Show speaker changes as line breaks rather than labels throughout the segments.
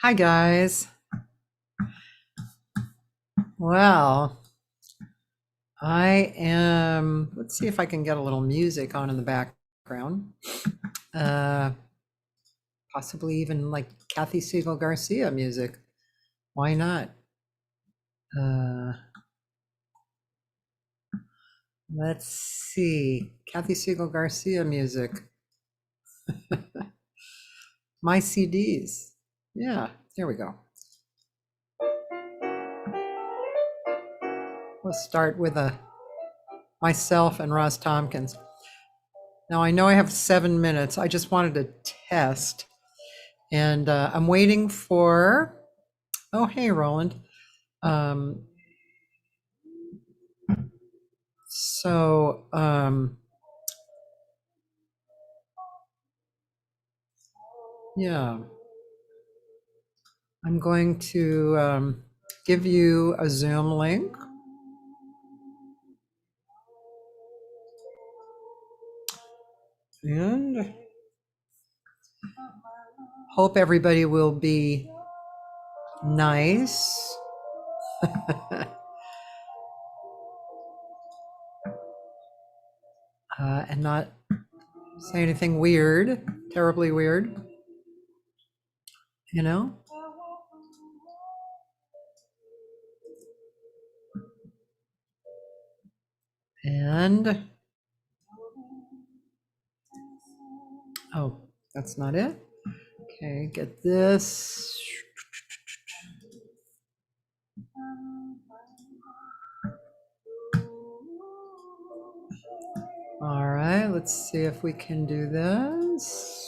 Hi, guys. Well, let's see if I can get a little music on in the background. Uh, Possibly even like Cathy Segal-Garcia music. Why not? Uh, let's see. Cathy Segal-Garcia music. My CDs. Yeah, there we go. We'll start with myself and Ross Tompkins. Now, I know I have 7 minutes. I just wanted to test. And I'm waiting for, oh, hey, Roland. Um, so, yeah, I'm going to give you a Zoom link. And hope everybody will be nice. And not say anything weird, terribly weird, you know? And, oh, that's not it. Okay, get this. All right, let's see if we can do this.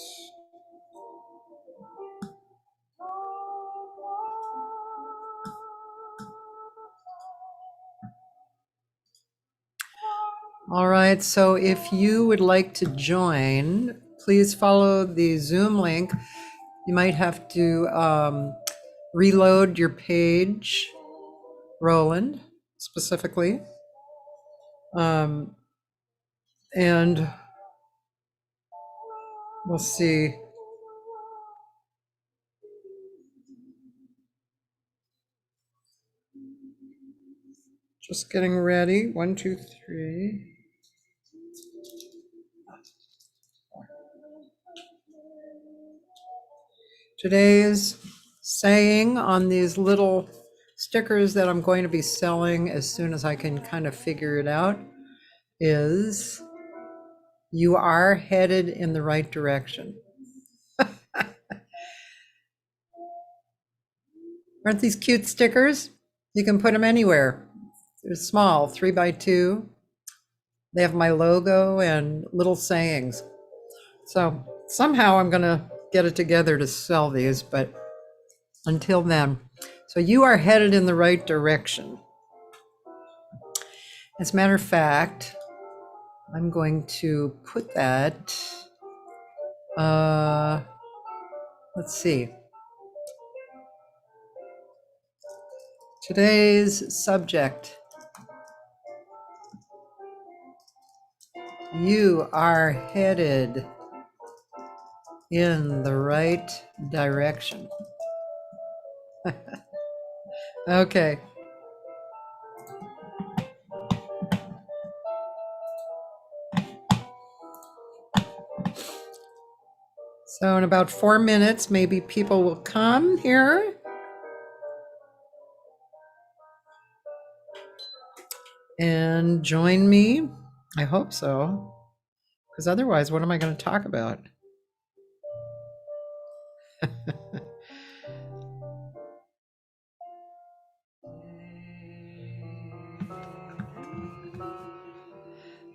All right, so if you would like to join, please follow the Zoom link. You might have to reload your page, Roland, specifically. And we'll see. Just getting ready. 1, 2, 3. Today's saying on these little stickers that I'm going to be selling as soon as I can kind of figure it out is, you are headed in the right direction. Aren't these cute stickers? You can put them anywhere. They're small, 3x2. They have my logo and little sayings. So somehow I'm going to get it together to sell these, but until then. So you are headed in the right direction. As a matter of fact, I'm going to put that, let's see. Today's subject: you are headed in the right direction. Okay. So in about 4 minutes, maybe people will come here. And join me. I hope so. Because otherwise, what am I going to talk about?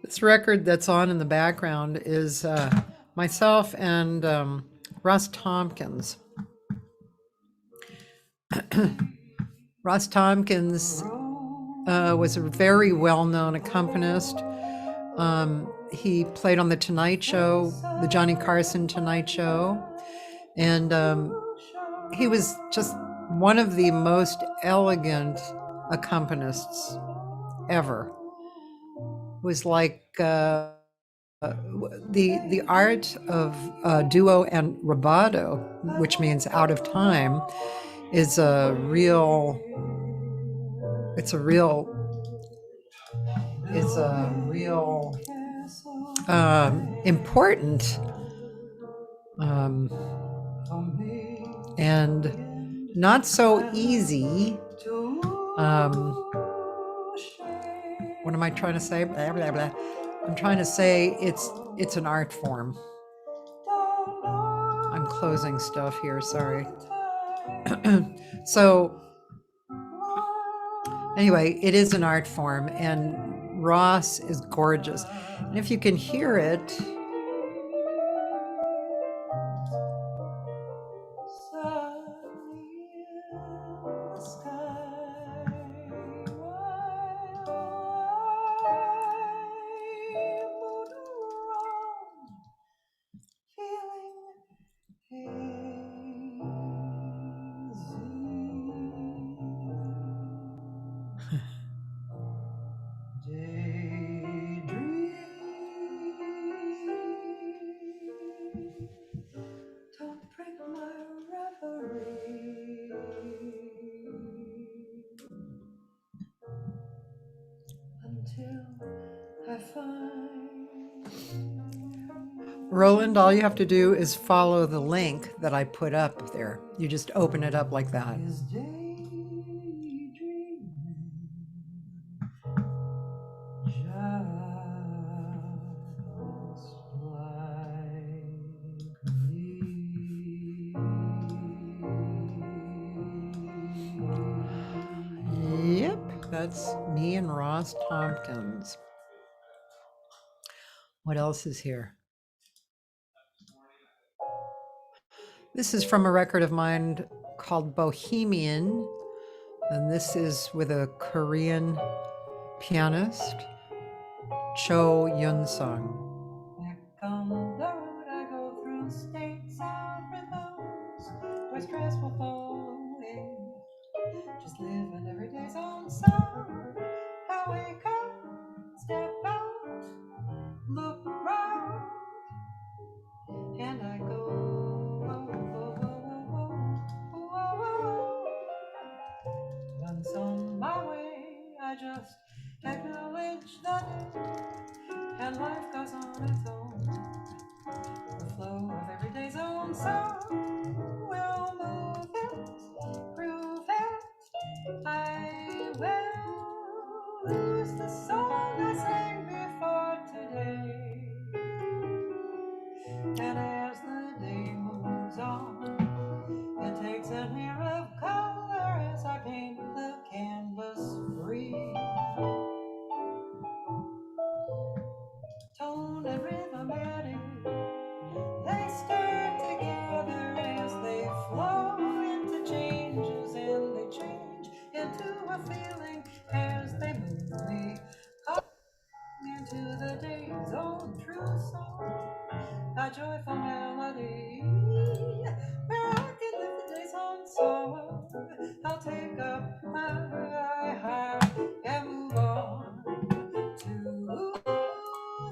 This record that's on in the background is myself and Russ Tompkins. Russ Tompkins was a very well-known accompanist. He played on The Tonight Show, the Johnny Carson Tonight Show, and he was just one of the most elegant accompanists ever. It was like the art of duo and rubato, which means out of time, is a real. It's a real. It's a real important um, and not so easy. What am I trying to say? Blah, blah, blah. I'm trying to say it's an art form. I'm closing stuff here, sorry. So anyway, it is an art form, and Ross is gorgeous. And if you can hear it, don't break my reverie until I find. Roland, all you have to do is follow the link that I put up there. You just open it up like that. Yep, that's me and Ross Tompkins. What else is here? This is from a record of mine called Bohemian, and this is with a Korean pianist, Cho Yun-sung. Back on the road I go through states of rhythms where stress will fall away. Just living every day's own song. I wake up, step out, look around, and I go. Once on my way, I just acknowledge the day, and life goes on its own. The flow of every day's own song will move it, groove it. I will lose the song I sang before today. And as the day moves on, it takes an air of color as I paint the canvas free. Tone and rhythmatic, they stir together as they flow into changes, and they change into a feeling as they move me up into the day's own true song. A joyful melody where I can lift the day's own sorrow. I'll take up my heart and move on to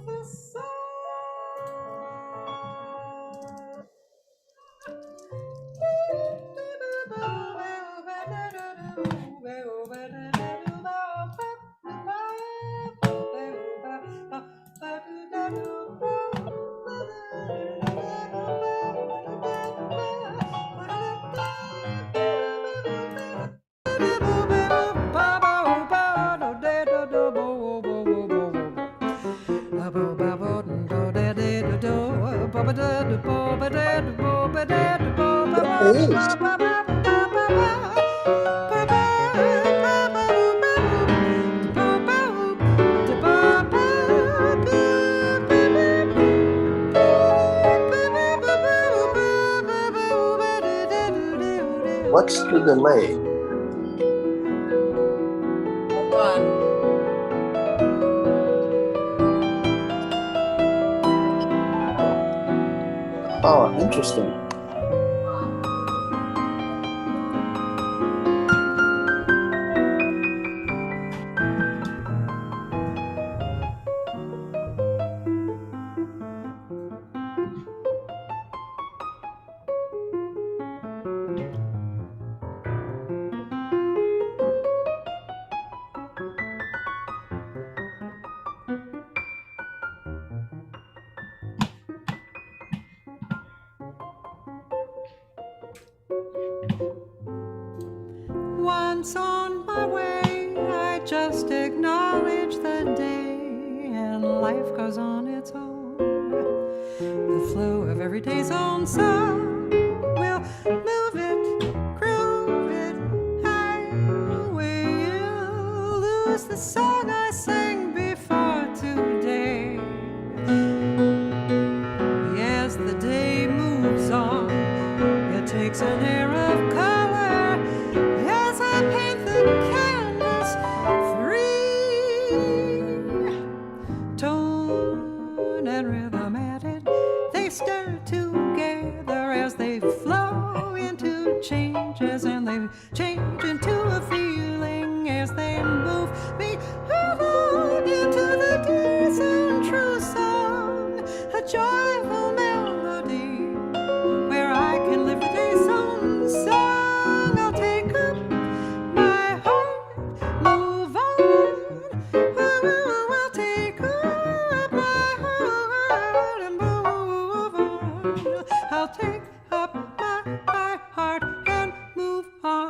the sun.
What's the delay? Oh, interesting.
once on my way, I just acknowledge the day, and life goes on its own. The flow of every day's own song will move it, groove it, highway. You'll lose the song I sang before today. As the day moves on, it takes an air of color as I paint the canvas free. Tone and rhythm added, they stir together as they flow into changes, and they change into a feeling as they move me along into the day's own true song, a joyful melody where I can live the day's own song. I'll take up my heart, move on. I'll take up my heart and move on. I'll take up my heart and move on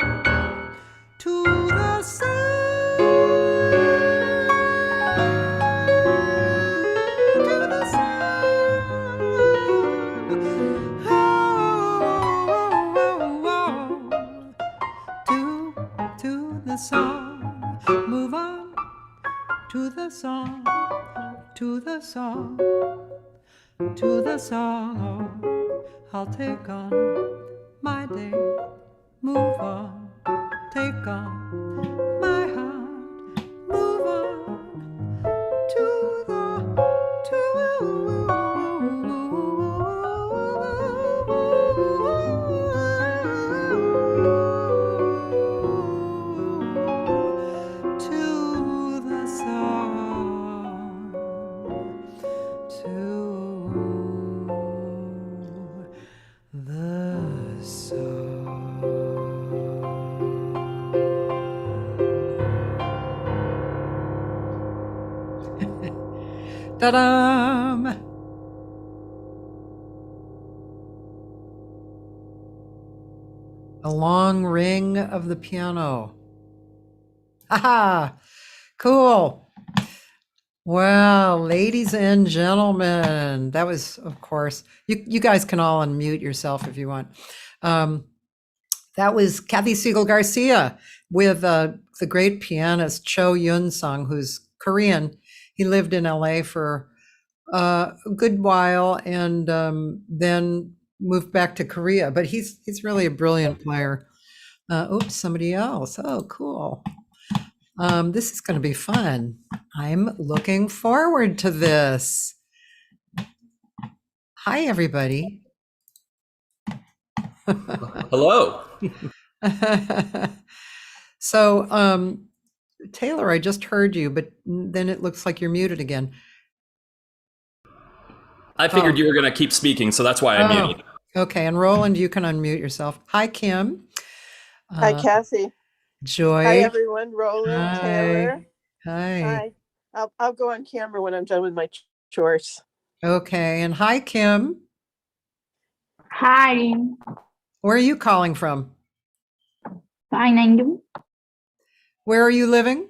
to the sun, to the sun. To the song, move on to the song, to the song, to the song. Oh, I'll take on my day, move on, take on my heart, move on to the ta-dam! A long ring of the piano. Aha! Cool. Wow, ladies and gentlemen, that was, of course, you guys can all unmute yourself if you want. That was Cathy Segal-Garcia with the great pianist Cho Yun-sung, who's Korean. He lived in LA for a good while and then moved back to Korea, but he's really a brilliant player. Oops, somebody else. Oh, cool. This is going to be fun. I'm looking forward to this. Hi, everybody.
Hello.
So, Taylor, I just heard you, but then it looks like you're muted again.
I figured you were going to keep speaking, so that's why I muted.
Okay, and Roland, you can unmute yourself. Hi, Kim.
Hi, Cathy.
Joy.
Hi, everyone. Roland,
Hi.
Taylor.
Hi.
Hi. I'll go on camera when I'm done with my chores.
Okay, and hi, Kim.
Hi,
Where are you calling from?
fine, and you?
Where are you living?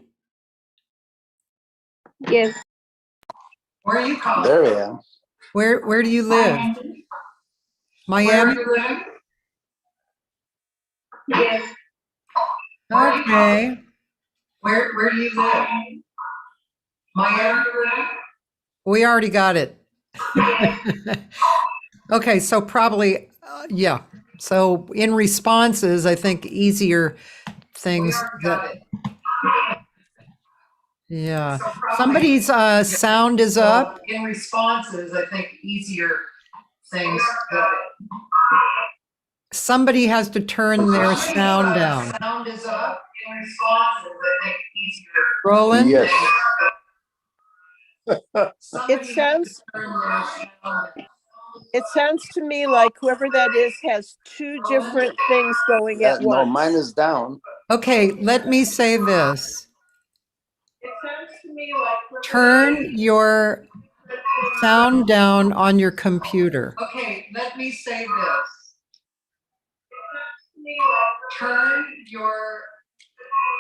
Yes,
Where are you calling?
There I am.
Where do you live?
fine, and you?
Miami?
Yes,
Okay. Where do you live? Miami? We already got it. Okay, so probably, yeah. So in responses, I think easier things that, yeah. Somebody's sound is up. In responses, I think easier things that. Somebody has to turn their sound down. Sound is up. In responses, I think easier. Roland?
Yes.
It sounds to me like whoever that is has two different things going at
No,
once.
mine is down.
Okay, let me say this.
It sounds to me like
Turn your sound down on your computer. Okay, let me say this. Turn your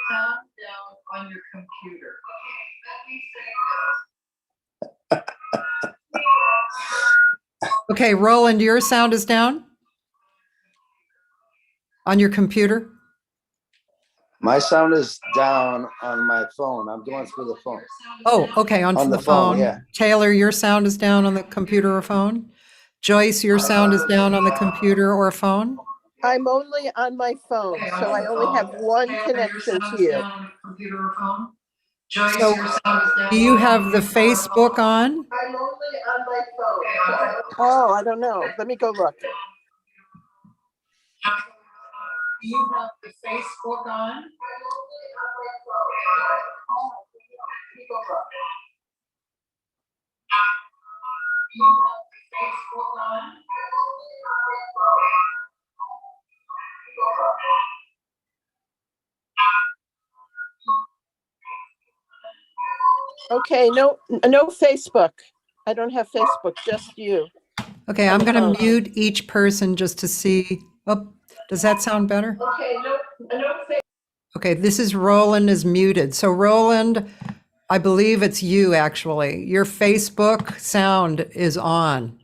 sound down on your computer. Okay, Roland, your sound is down on your computer?
My sound is down on my phone. I'm going through the phone.
Oh, okay, on
On
the
the phone,
phone.
yeah.
Taylor, your sound is down on the computer or phone? Joyce, your sound is down on the computer or phone?
I'm only on my phone, so I only have one connection to you.
So, do you have the Facebook on?
I'm only on my phone. Oh, I don't know. Let me go look.
Do you have the Facebook on?
Okay, no Facebook. I don't have Facebook, just you.
Okay, I'm going to mute each person just to see. Oh, does that sound better?
Okay, no Facebook.
Okay, this is Roland is muted. So Roland, I believe it's you actually. Your Facebook sound is on.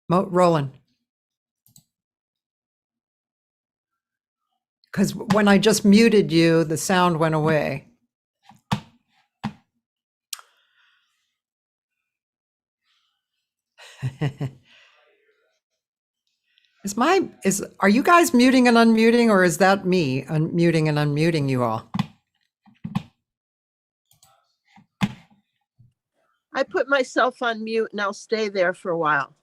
Roland. Because when I just muted you, the sound went away. Are you guys muting and unmuting, or is that me unmuting and unmuting you all?
I put myself on mute and I'll stay there for a while.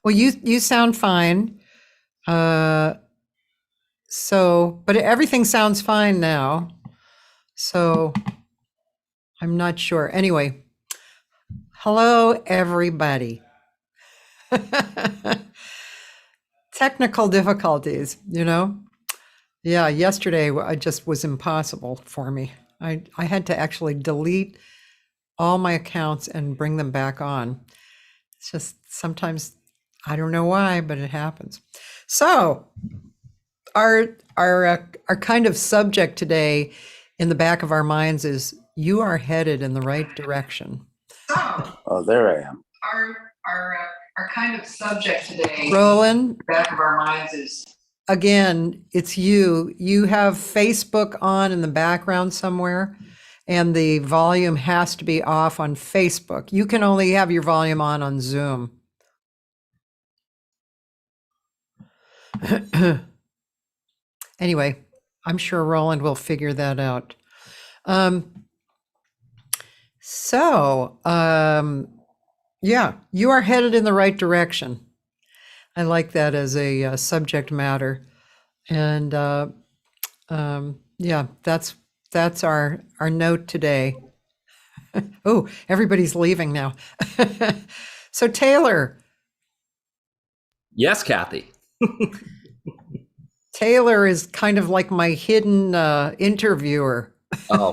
Well, you sound fine. But everything sounds fine now. So I'm not sure. Anyway, hello, everybody. Technical difficulties, Yeah, yesterday I just was impossible for me. I had to actually delete all my accounts and bring them back on. It's just sometimes, I don't know why, but it happens. So our kind of subject today in the back of our minds is you are headed in the right direction.
Oh, there I am.
Our kind of subject today, Roland, back of our minds is, again, it's you. You have Facebook on in the background somewhere, and the volume has to be off on Facebook. You can only have your volume on Zoom. Anyway, I'm sure Roland will figure that out. Yeah, you are headed in the right direction. I like that as a subject matter. And yeah, that's our note today. Oh, everybody's leaving now. So Taylor.
Yes, Cathy.
Taylor is kind of like my hidden interviewer.
Oh.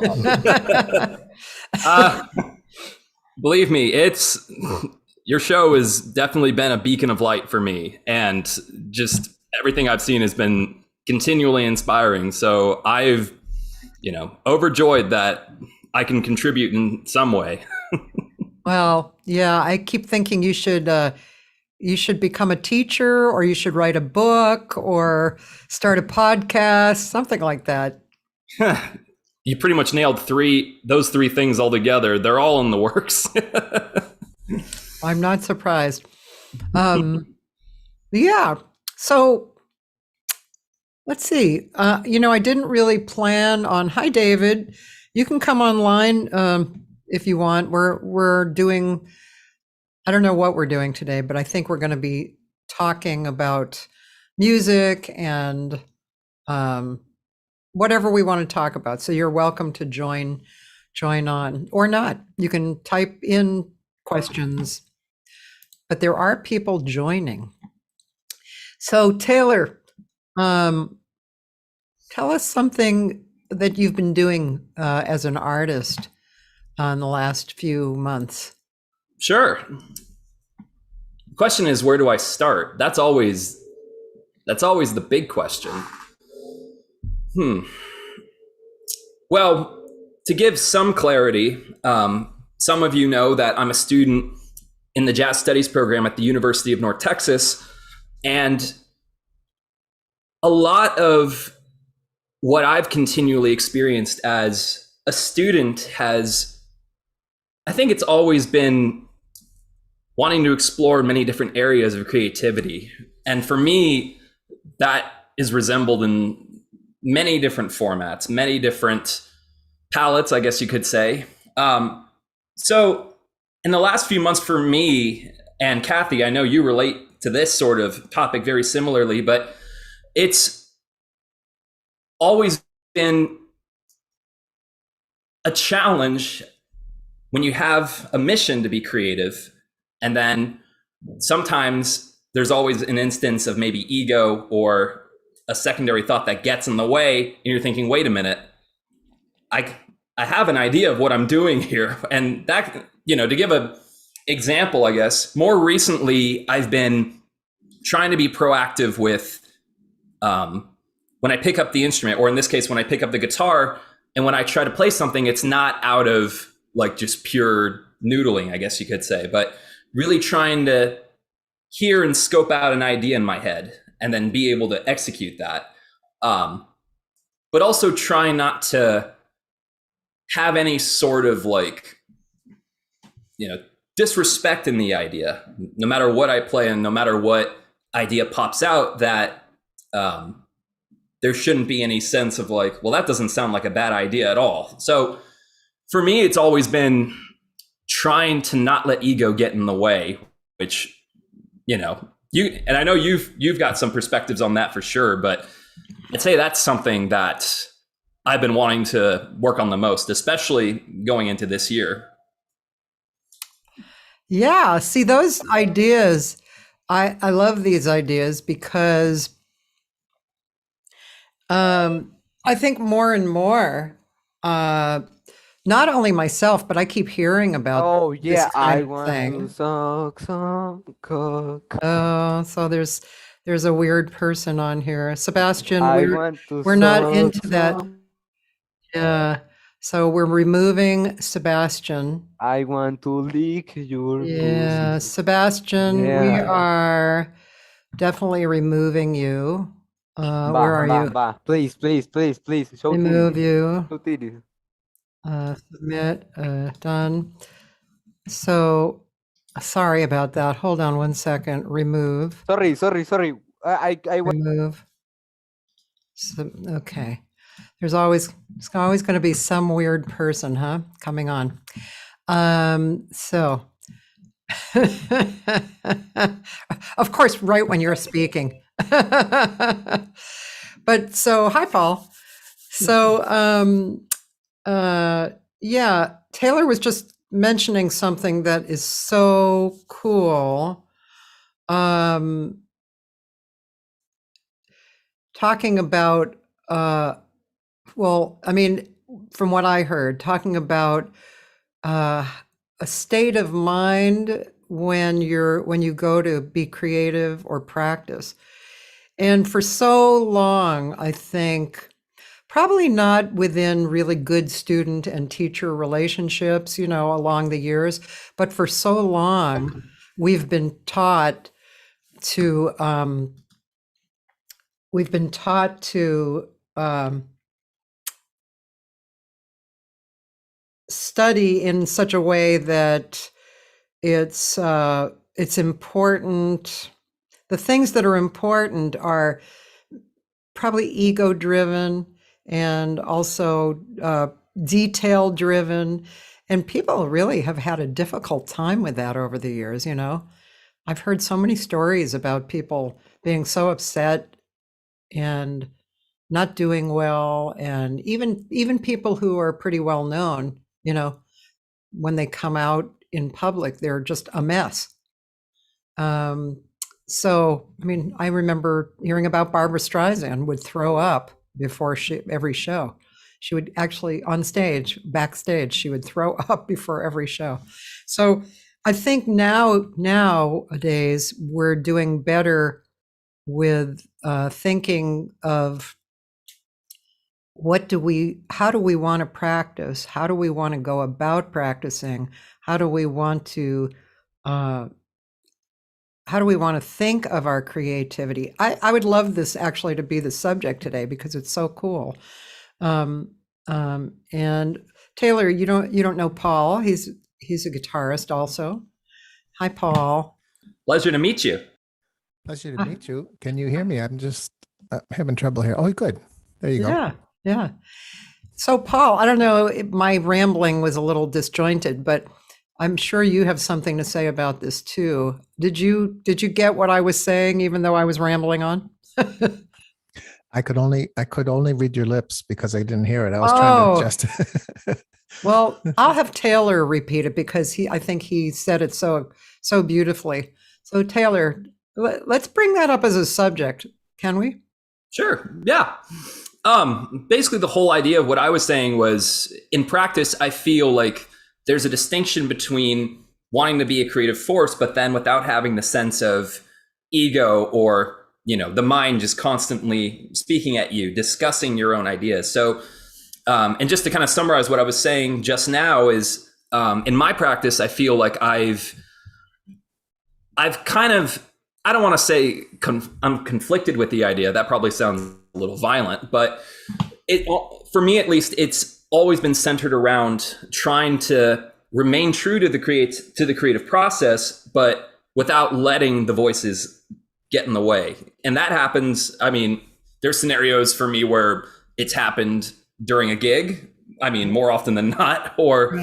Believe me, your show has definitely been a beacon of light for me, and just everything I've seen has been continually inspiring. So I've, overjoyed that I can contribute in some way.
Well, yeah, I keep thinking you should become a teacher, or you should write a book, or start a podcast, something like that.
You pretty much nailed those three things all together. They're all in the works.
I'm not surprised. Yeah. So let's see. I didn't really plan on. Hi, David. You can come online if you want. We're doing. I don't know what we're doing today, but I think we're going to be talking about music and whatever we want to talk about. So you're welcome to join on or not. You can type in questions, but there are people joining. So Taylor, tell us something that you've been doing as an artist in the last few months.
Sure. The question is, where do I start? That's always the big question. Well, to give some clarity, some of you know that I'm a student in the Jazz Studies program at the University of North Texas, and a lot of what I've continually experienced as a student has, I think it's always been wanting to explore many different areas of creativity. And for me, that is resembled in many different formats, many different palettes, I guess you could say. So in the last few months for me, and Cathy, I know you relate to this sort of topic very similarly, but it's always been a challenge when you have a mission to be creative, and then sometimes there's always an instance of maybe ego or a secondary thought that gets in the way, and you're thinking, wait a minute, I have an idea of what I'm doing here. And that, to give an example, I guess, more recently, I've been trying to be proactive with when I pick up the instrument, or in this case, when I pick up the guitar, and when I try to play something, it's not out of like just pure noodling, I guess you could say, but really trying to hear and scope out an idea in my head and then be able to execute that. But also try not to have any sort of disrespect in the idea, no matter what I play and no matter what idea pops out, that there shouldn't be any sense of like, well, that doesn't sound like a bad idea at all. So for me, it's always been trying to not let ego get in the way, which, and I know you've got some perspectives on that for sure, but I'd say that's something that I've been wanting to work on the most, especially going into this year.
Yeah, see those ideas, I love these ideas because I think more and more, not only myself, but I keep hearing about
Oh
this
yeah, I
kind of
want to
thing.
suck some cock.
Oh, so there's a weird person on here. Sebastian,
I want to
we're not
suck
into that.
some.
Yeah. So we're removing Sebastian.
I want to lick your
Yeah,
pussy.
Sebastian, we
Yeah.
are definitely removing you. Where are you?
Please, show
Remove
titties.
you.
Show titties.
Submit, done. So sorry about that. Hold on one second. Remove,
Sorry. I want.
remove. Okay. It's always going to be some weird person, huh? Coming on. So of course, right when you're speaking. But so hi, Paul. So yeah, Taylor was just mentioning something that is so cool. Talking about well, I mean, from what I heard, talking about a state of mind when you go to be creative or practice. And for so long, I think, probably not within really good student and teacher relationships, along the years, but for so long, we've been taught to study in such a way that it's important. The things that are important are probably ego driven and also detail driven, and people really have had a difficult time with that over the years. I've heard so many stories about people being so upset and not doing well, and even people who are pretty well known, when they come out in public, they're just a mess. So, I mean, I remember hearing about Barbara Streisand would throw up before every show. She would actually backstage, she would throw up before every show. So I think nowadays we're doing better with thinking of how do we want to practice? How do we want to go about practicing? How do we want to, uh, how do we want to think of our creativity? I would love this actually to be the subject today because it's so cool. And Taylor, you don't know Paul. He's a guitarist also. Hi, Paul.
Pleasure to meet you.
Pleasure to meet you. Can you hear me? I'm just having trouble here. Oh, good. There you go.
Yeah, yeah. So, Paul, I don't know, my rambling was a little disjointed, but I'm sure you have something to say about this too. Did you get what I was saying, even though I was rambling on?
I could only read your lips because I didn't hear it. I was trying to adjust.
Well, I'll have Taylor repeat it because I think he said it so beautifully. So, Taylor, let's bring that up as a subject, can we?
Sure. Yeah. Basically, the whole idea of what I was saying was, in practice, I feel like there's a distinction between wanting to be a creative force, but then without having the sense of ego or, the mind just constantly speaking at you, discussing your own ideas. So, and just to kind of summarize what I was saying just now is, in my practice, I feel like I've kind of, I don't want to say I'm conflicted with the idea. That probably sounds a little violent, but for me at least, it's always been centered around trying to remain true to the creative process, but without letting the voices get in the way. And that happens. I mean, there's scenarios for me where it's happened during a gig. I mean, more often than not, or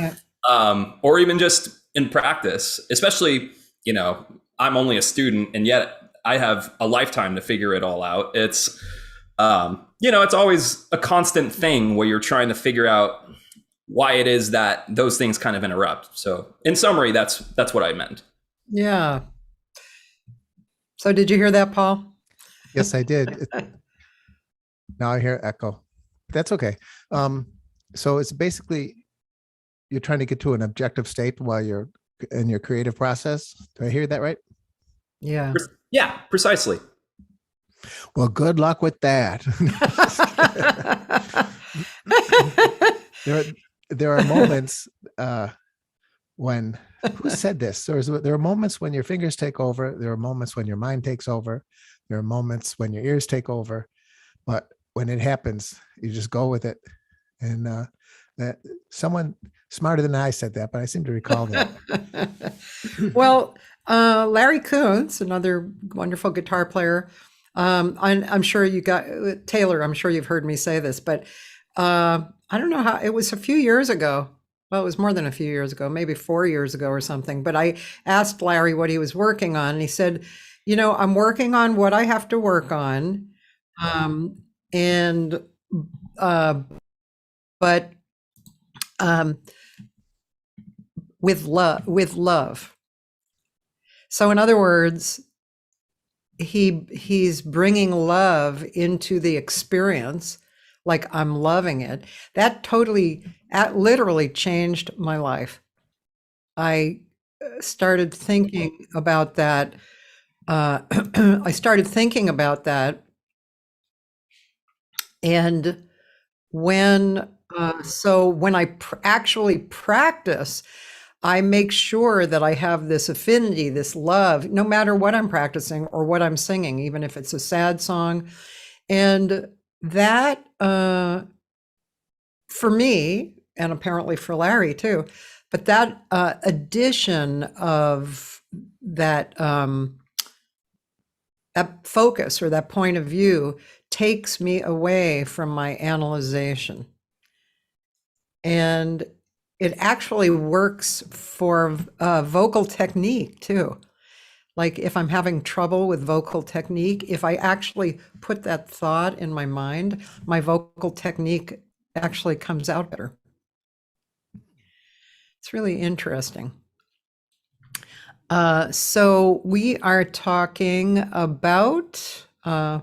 even just in practice, especially, I'm only a student and yet I have a lifetime to figure it all out. It's, it's always a constant thing where you're trying to figure out why it is that those things kind of interrupt. So in summary, that's what I meant.
Yeah. So did you hear that, Paul?
Yes, I did. Now I hear echo. That's okay. So it's basically you're trying to get to an objective state while you're in your creative process. Do I hear that right?
Yeah.
Yeah, precisely.
Well, good luck with that. There are moments when, who said this? There are moments when your fingers take over. There are moments when your mind takes over. There are moments when your ears take over. But when it happens, you just go with it. And that someone smarter than I said that, but I seem to recall that.
Well, Larry Kuntz, another wonderful guitar player. I'm sure you got Taylor. I'm sure you've heard me say this, but I don't know how. It was a few years ago. Well, it was more than a few years ago, maybe 4 years ago or something. But I asked Larry what he was working on, and he said, I'm working on what I have to work on, but with love. So in other words, he's bringing love into the experience, like I'm loving it. That literally changed my life. I started thinking about that. I started thinking about that, and when I actually practice, I make sure that I have this affinity, this love, no matter what I'm practicing or what I'm singing, even if it's a sad song. And that, for me, and apparently for Larry too, but that addition of that, that focus or that point of view takes me away from my analyzation. And it actually works for vocal technique too. Like if I'm having trouble with vocal technique, if I actually put that thought in my mind, my vocal technique actually comes out better. It's really interesting. So we are talking about, I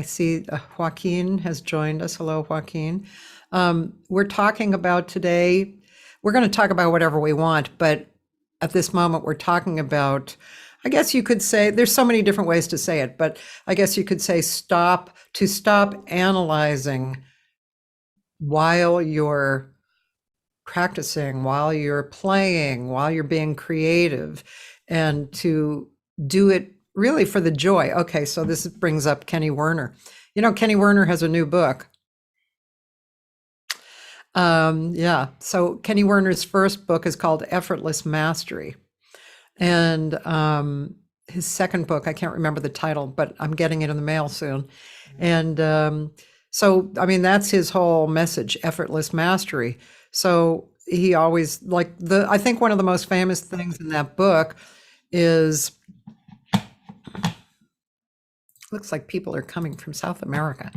see Joaquin has joined us. Hello, Joaquin. We're talking about today, we're going to talk about whatever we want, but at this moment we're talking about, I guess you could say, there's so many different ways to say it, but I guess you could say stop analyzing while you're practicing, while you're playing, while you're being creative, and to do it really for the joy. Okay, so this brings up Kenny Werner. You know, Kenny Werner has a new book. Yeah, so Kenny Werner's first book is called Effortless Mastery. And his second book, I can't remember the title, but I'm getting it in the mail soon. And so, I mean, that's his whole message, effortless mastery. So he always I think one of the most famous things in that book is, looks like people are coming from South America.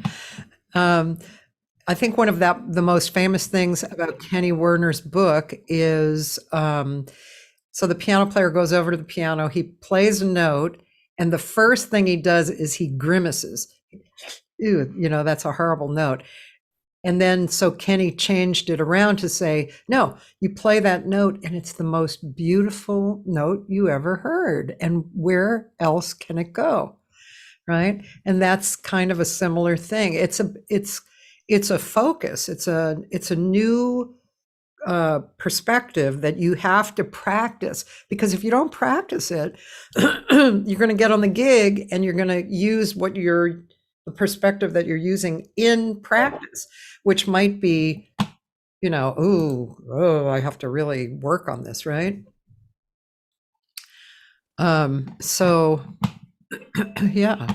I think one of the most famous things about Kenny Werner's book is, so the piano player goes over to the piano, he plays a note, and the first thing he does is he grimaces. Ew, you know, that's a horrible note. And then so Kenny changed it around to say, no, you play that note and it's the most beautiful note you ever heard. And where else can it go? Right? And that's kind of a similar thing. It's a focus. It's a new perspective that you have to practice, because if you don't practice it, you're going to get on the gig and you're going to use the perspective that you're using in practice, which might be, you know, oh, I have to really work on this, right? So yeah.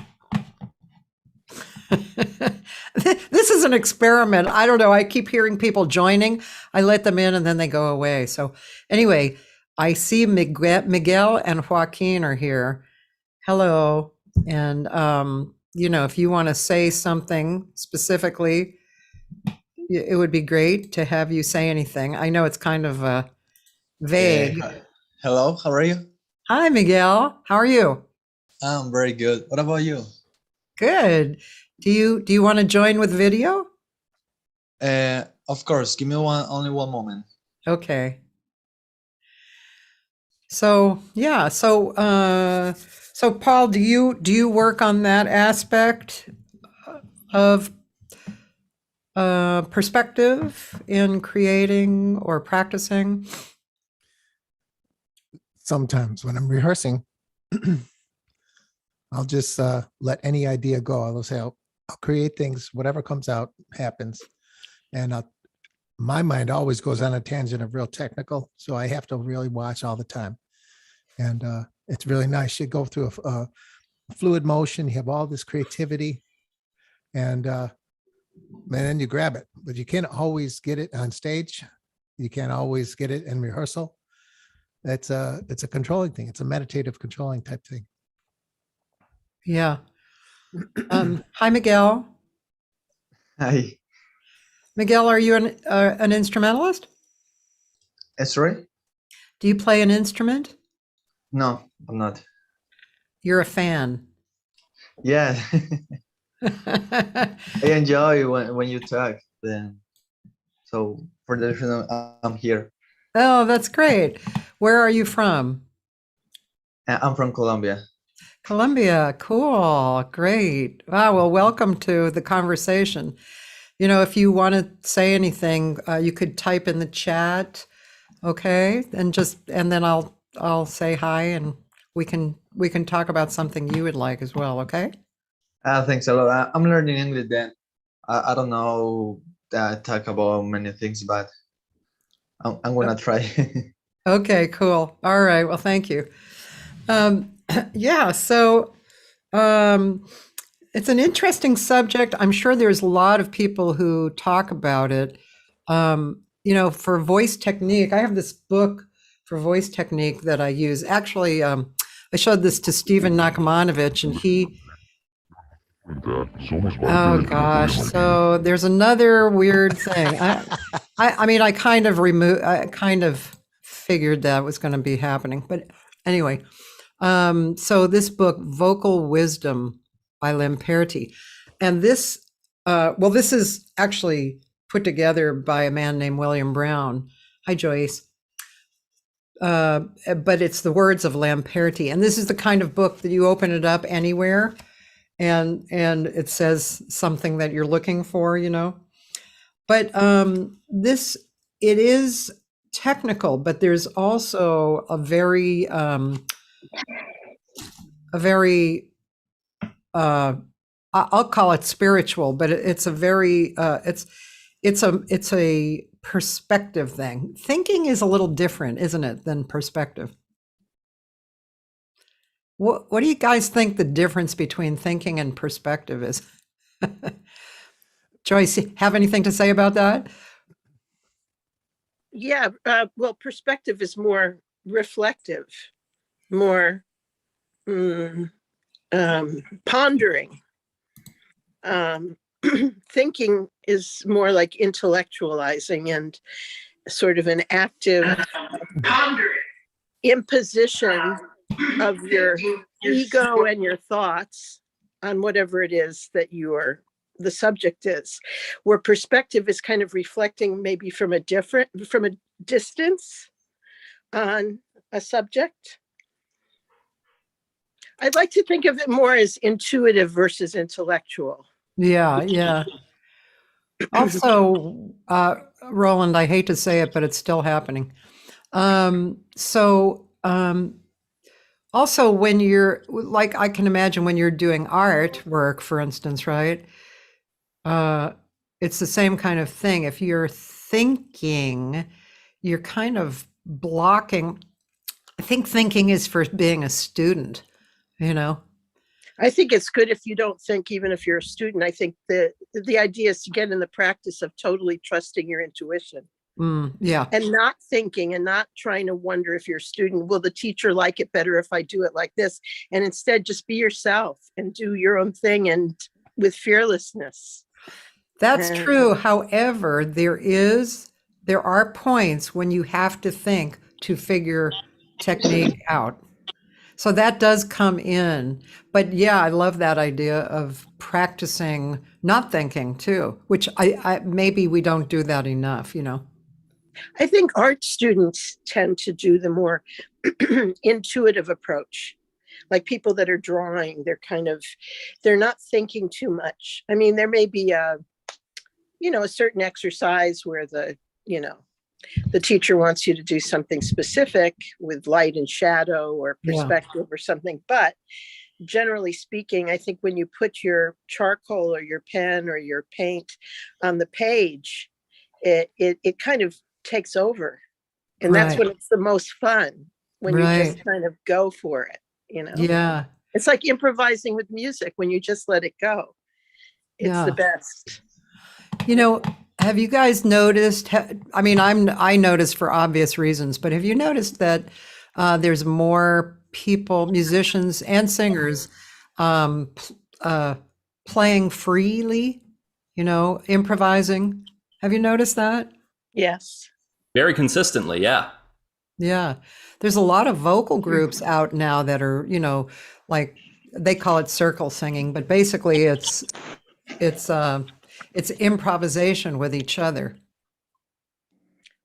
This is an experiment. I don't know. I keep hearing people joining. I let them in and then they go away. So anyway, I see Miguel and Joaquin are here. Hello. And, you know, if you want to say something specifically, it would be great to have you say anything. I know it's kind of vague.
Hello, how are you?
Hi, Miguel. How are you?
I'm very good. What about you?
Good. Do you want to join with video?
Of course. Give me only one moment.
Okay. So yeah, so Paul, do you work on that aspect of perspective in creating or practicing?
Sometimes when I'm rehearsing, I'll just let any idea go. I'll say, I'll create things, whatever comes out happens. And my mind always goes on a tangent of real technical. So I have to really watch all the time. And it's really nice. You go through a fluid motion, you have all this creativity, and then you grab it. But you can't always get it on stage. You can't always get it in rehearsal. It's a controlling thing. It's a meditative controlling type thing.
Yeah. Hi, Miguel.
Hi.
Miguel, are you an instrumentalist?
Sorry?
Do you play an instrument?
No, I'm not.
You're a fan.
Yeah. I enjoy when you talk. Then, so for the reason I'm here.
Oh, that's great. Where are you from?
I'm from Colombia.
Colombia. Cool. Great. Wow. Well, welcome to the conversation. You know, if you want to say anything, you could type in the chat. Okay. And then I'll say hi and we can talk about something you would like as well. Okay.
Thanks a lot. I'm learning English then. I don't know talk about many things, but I'm gonna try.
Okay, cool. All right. Well, thank you. Yeah, so it's an interesting subject. I'm sure there's a lot of people who talk about it. You know, for voice technique, I have this book for voice technique that I use. Actually, I showed this to Stephen Nakamanovich, and oh gosh, so there's another weird thing. I mean, I kind of figured that was going to be happening, but anyway. So this book, Vocal Wisdom by Lamperti, and this is actually put together by a man named William Brown. Hi, Joyce. But it's the words of Lamperti, and this is the kind of book that you open it up anywhere, and it says something that you're looking for, you know. But it is technical, but there's also a very I'll call it spiritual, but it's a very it's a perspective thing. Thinking is a little different, isn't it, than perspective? What do you guys think the difference between thinking and perspective is? Joyce, have anything to say about that?
Yeah, well, perspective is more reflective, more pondering. Thinking is more like intellectualizing and sort of an active imposition of your ego and your thoughts on whatever it is that the subject is, where perspective is kind of reflecting maybe from a distance on a subject. I'd like to think of it more as intuitive versus intellectual.
Yeah. Also, Roland, I hate to say it, but it's still happening. Also, when you're like, I can imagine when you're doing artwork, for instance, right? It's the same kind of thing. If you're thinking, you're kind of blocking. I think thinking is for being a student, you know?
I think it's good if you don't think, even if you're a student. I think the idea is to get in the practice of totally trusting your intuition.
Yeah.
And not thinking and not trying to wonder if you're a student, will the teacher like it better if I do it like this? And instead just be yourself and do your own thing, and with fearlessness.
That's true. However, there are points when you have to think to figure technique out. So that does come in. But yeah, I love that idea of practicing not thinking too, which I maybe we don't do that enough, you know.
I think art students tend to do the more intuitive approach. Like people that are drawing, they're not thinking too much. I mean, there may be a certain exercise where the teacher wants you to do something specific with light and shadow or perspective or something. But generally speaking, I think when you put your charcoal or your pen or your paint on the page, it kind of takes over. And that's when it's the most fun, when you just kind of go for it,
Yeah.
It's like improvising with music. When you just let it go, it's the best.
Have you guys noticed? I mean, I noticed for obvious reasons, but have you noticed that there's more people, musicians and singers, playing freely? Improvising. Have you noticed that?
Yes.
Very consistently, yeah.
Yeah. There's a lot of vocal groups out now that are, like they call it circle singing, but basically it's improvisation with each other.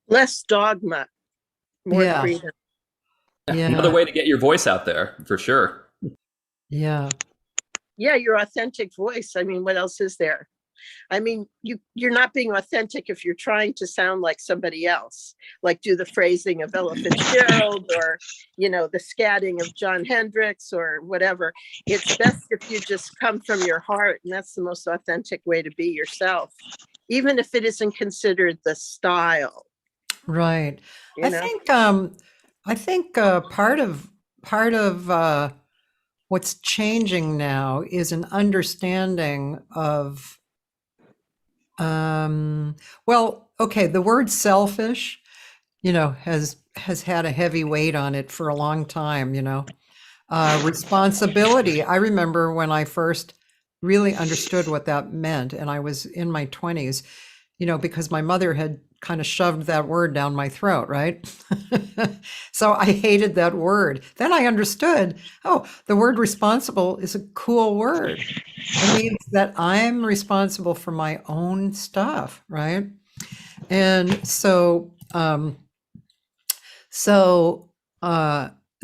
Less dogma, more freedom.
Yeah.
Another way to get your voice out there, for sure.
Yeah.
Yeah, your authentic voice. I mean, what else is there? I mean, you're not being authentic if you're trying to sound like somebody else, like do the phrasing of Ella Fitzgerald or, the scatting of John Hendricks or whatever. It's best if you just come from your heart, and that's the most authentic way to be yourself, even if it isn't considered the style.
Right. I think part of what's changing now is an understanding of the word selfish, has had a heavy weight on it for a long time, responsibility. I remember when I first really understood what that meant, and I was in my 20s, because my mother had kind of shoved that word down my throat, right? So I hated that word. Then I understood, the word responsible is a cool word. It means that I'm responsible for my own stuff, right? And so, the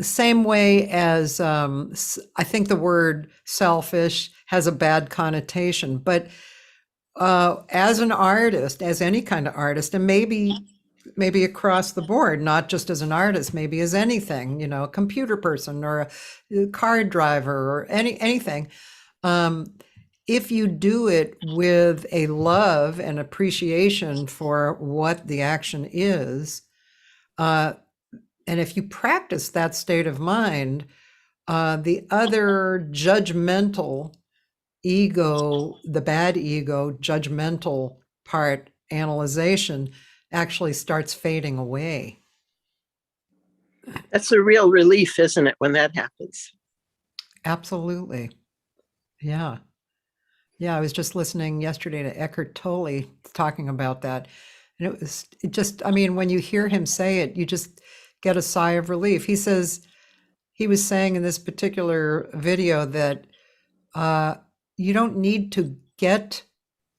same way as I think the word selfish has a bad connotation, but as an artist, as any kind of artist, and maybe across the board, not just as an artist, maybe as anything, a computer person or a car driver or anything. If you do it with a love and appreciation for what the action is, and if you practice that state of mind, the other judgmental ego, the bad ego, judgmental part, analyzation, actually starts fading away.
That's a real relief, isn't it, when that happens?
Absolutely. Yeah. Yeah, I was just listening yesterday to Eckhart Tolle talking about that. And it just, I mean, when you hear him say it, you just get a sigh of relief. He was saying in this particular video that you don't need to get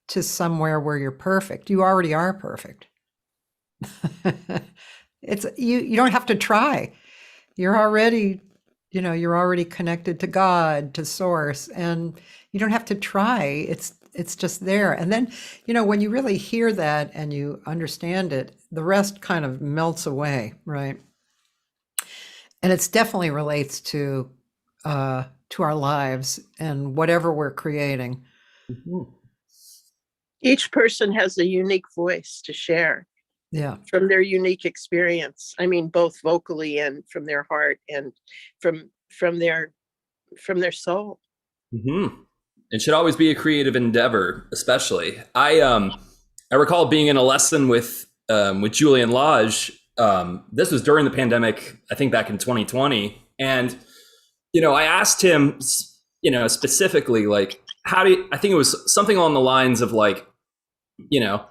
to somewhere where you're perfect. You already are perfect. It's you don't have to try. You're already, you're already connected to God, to source, and you don't have to try. It's just there. And then, when you really hear that and you understand it, the rest kind of melts away, right? And it's definitely relates to our lives and whatever we're creating.
Each person has a unique voice to share.
Yeah.
From their unique experience. I mean, both vocally and from their heart and from their soul.
Mm-hmm. It should always be a creative endeavor, especially. I recall being in a lesson with Julian Lodge. This was during the pandemic, I think back in 2020. And, I asked him, specifically, like, I think it was something along the lines of like,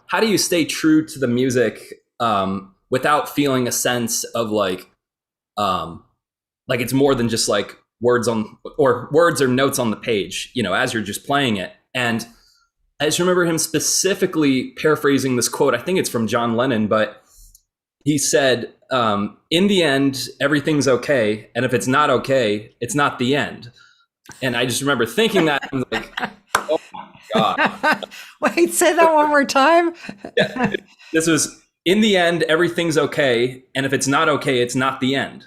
how do you stay true to the music without feeling a sense of like it's more than just like words or notes on the page, as you're just playing it. And I just remember him specifically paraphrasing this quote. I think it's from John Lennon, but he said, in the end, everything's okay. And if it's not okay, it's not the end. And I just remember thinking that, I was like, oh my God.
Wait, say that one more time.
Yeah, this was, in the end, everything's okay. And if it's not okay, it's not the end.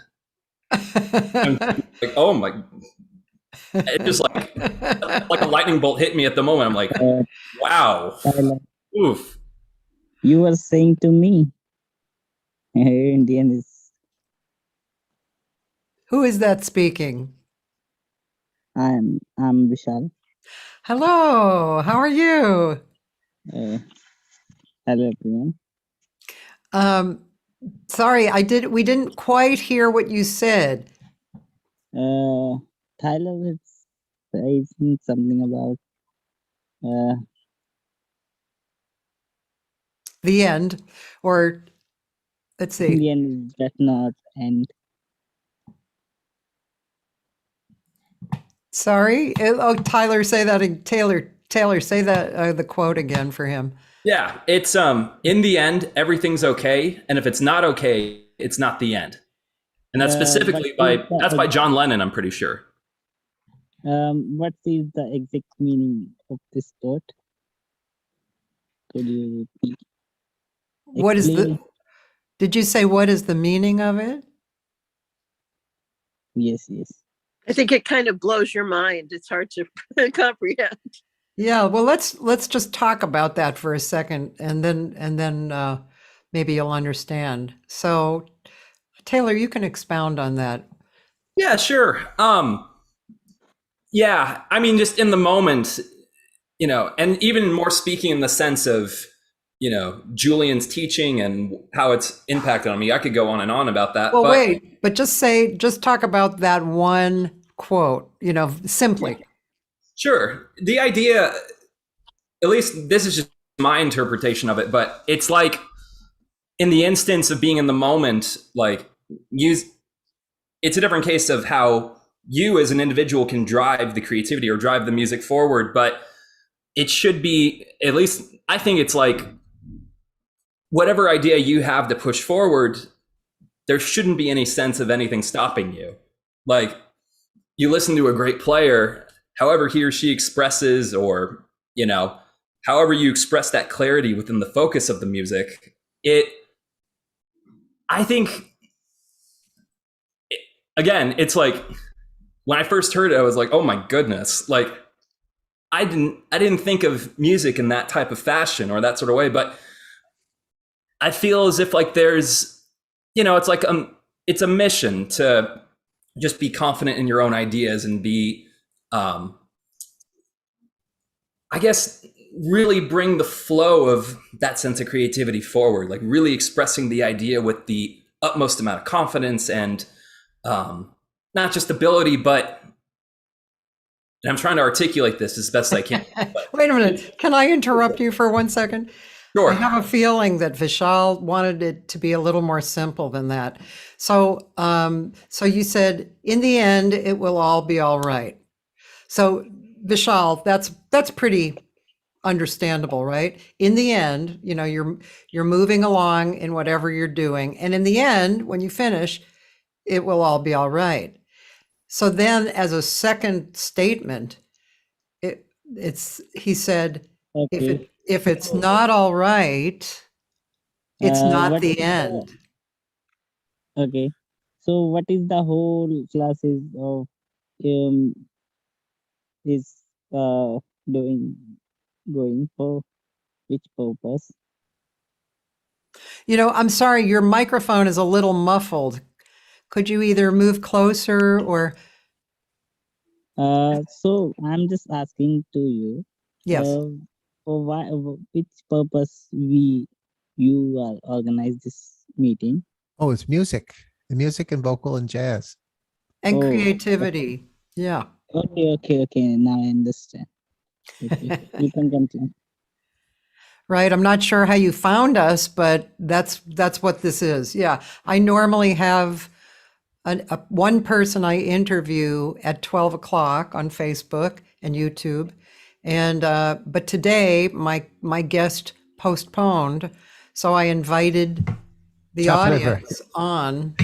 I'm like, oh my, it just like a lightning bolt hit me at the moment. I'm like, wow. Oof.
You were saying to me, in the end is.
Who is that speaking?
I'm Vishal.
Hello, how are you?
Hello everyone.
Sorry, we didn't quite hear what you said.
Tyler was saying something about
The end, or let's
in
see.
the end does not end.
Sorry. Oh, Tyler, say that. Taylor, say that the quote again for him.
Yeah, it's in the end, everything's okay, and if it's not okay, it's not the end. And that's specifically that's by John Lennon, I'm pretty sure.
What is the exact meaning of this quote? Could you repeat?
What is
Explain?
did you say what is the meaning of it?
Yes.
I think it kind of blows your mind. It's hard to comprehend.
Yeah, well, let's just talk about that for a second, and then maybe you'll understand. So, Taylor, you can expound on that.
Yeah, sure. Yeah, I mean, just in the moment, and even more speaking in the sense of, Julian's teaching and how it's impacted on me. I could go on and on about that.
Well, wait, but just talk about that one quote, simply.
Sure. The idea, at least this is just my interpretation of it, but it's like in the instance of being in the moment, like it's a different case of how you as an individual can drive the creativity or drive the music forward, but it should be, at least I think it's like whatever idea you have to push forward, there shouldn't be any sense of anything stopping you. Like you listen to a great player, however he or she expresses, or, however you express that clarity within the focus of the music, I think, again, it's like when I first heard it, I was like, oh my goodness, like I didn't think of music in that type of fashion or that sort of way, but I feel as if like there's, it's like it's a mission to just be confident in your own ideas and be, I guess, really bring the flow of that sense of creativity forward, like really expressing the idea with the utmost amount of confidence and not just ability, but, and I'm trying to articulate this as best I can.
Wait a minute. Can I interrupt you for 1 second?
Sure.
I have a feeling that Vishal wanted it to be a little more simple than that. So, so you said, in the end, it will all be all right. So, Vishal, that's pretty understandable, right? In the end, you're moving along in whatever you're doing, and in the end, when you finish, it will all be all right. So then, as a second statement, he said,
Okay.
if it's not all right, it's not
what
the
is
end.
Okay. So what is the whole classes of is going for which purpose?
I'm sorry, your microphone is a little muffled. Could you either move closer or?
So I'm just asking to you,
Yes.
for which purpose you organize this meeting?
Oh, it's music, the music and vocal and jazz.
And
Oh,
creativity. Yeah.
Okay. Now I understand. Okay, you can continue.
Right. I'm not sure how you found us, but that's what this is. Yeah. I normally have one person I interview at 12 o'clock on Facebook and YouTube. And, but today my guest postponed. So I invited the
Chop liver.
audience on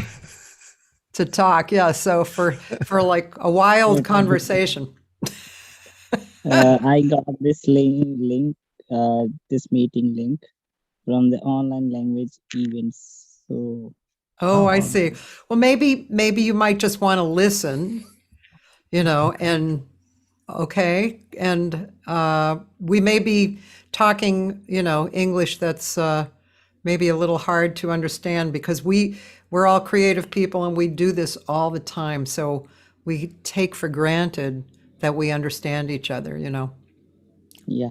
to talk. Yeah. So for like a wild conversation.
I got this link, this meeting link from the online language events. So
Oh, I see. Well, maybe you might just want to listen, and okay. And we may be talking, English that's maybe a little hard to understand because we're all creative people and we do this all the time. So we take for granted that we understand each other,
yeah.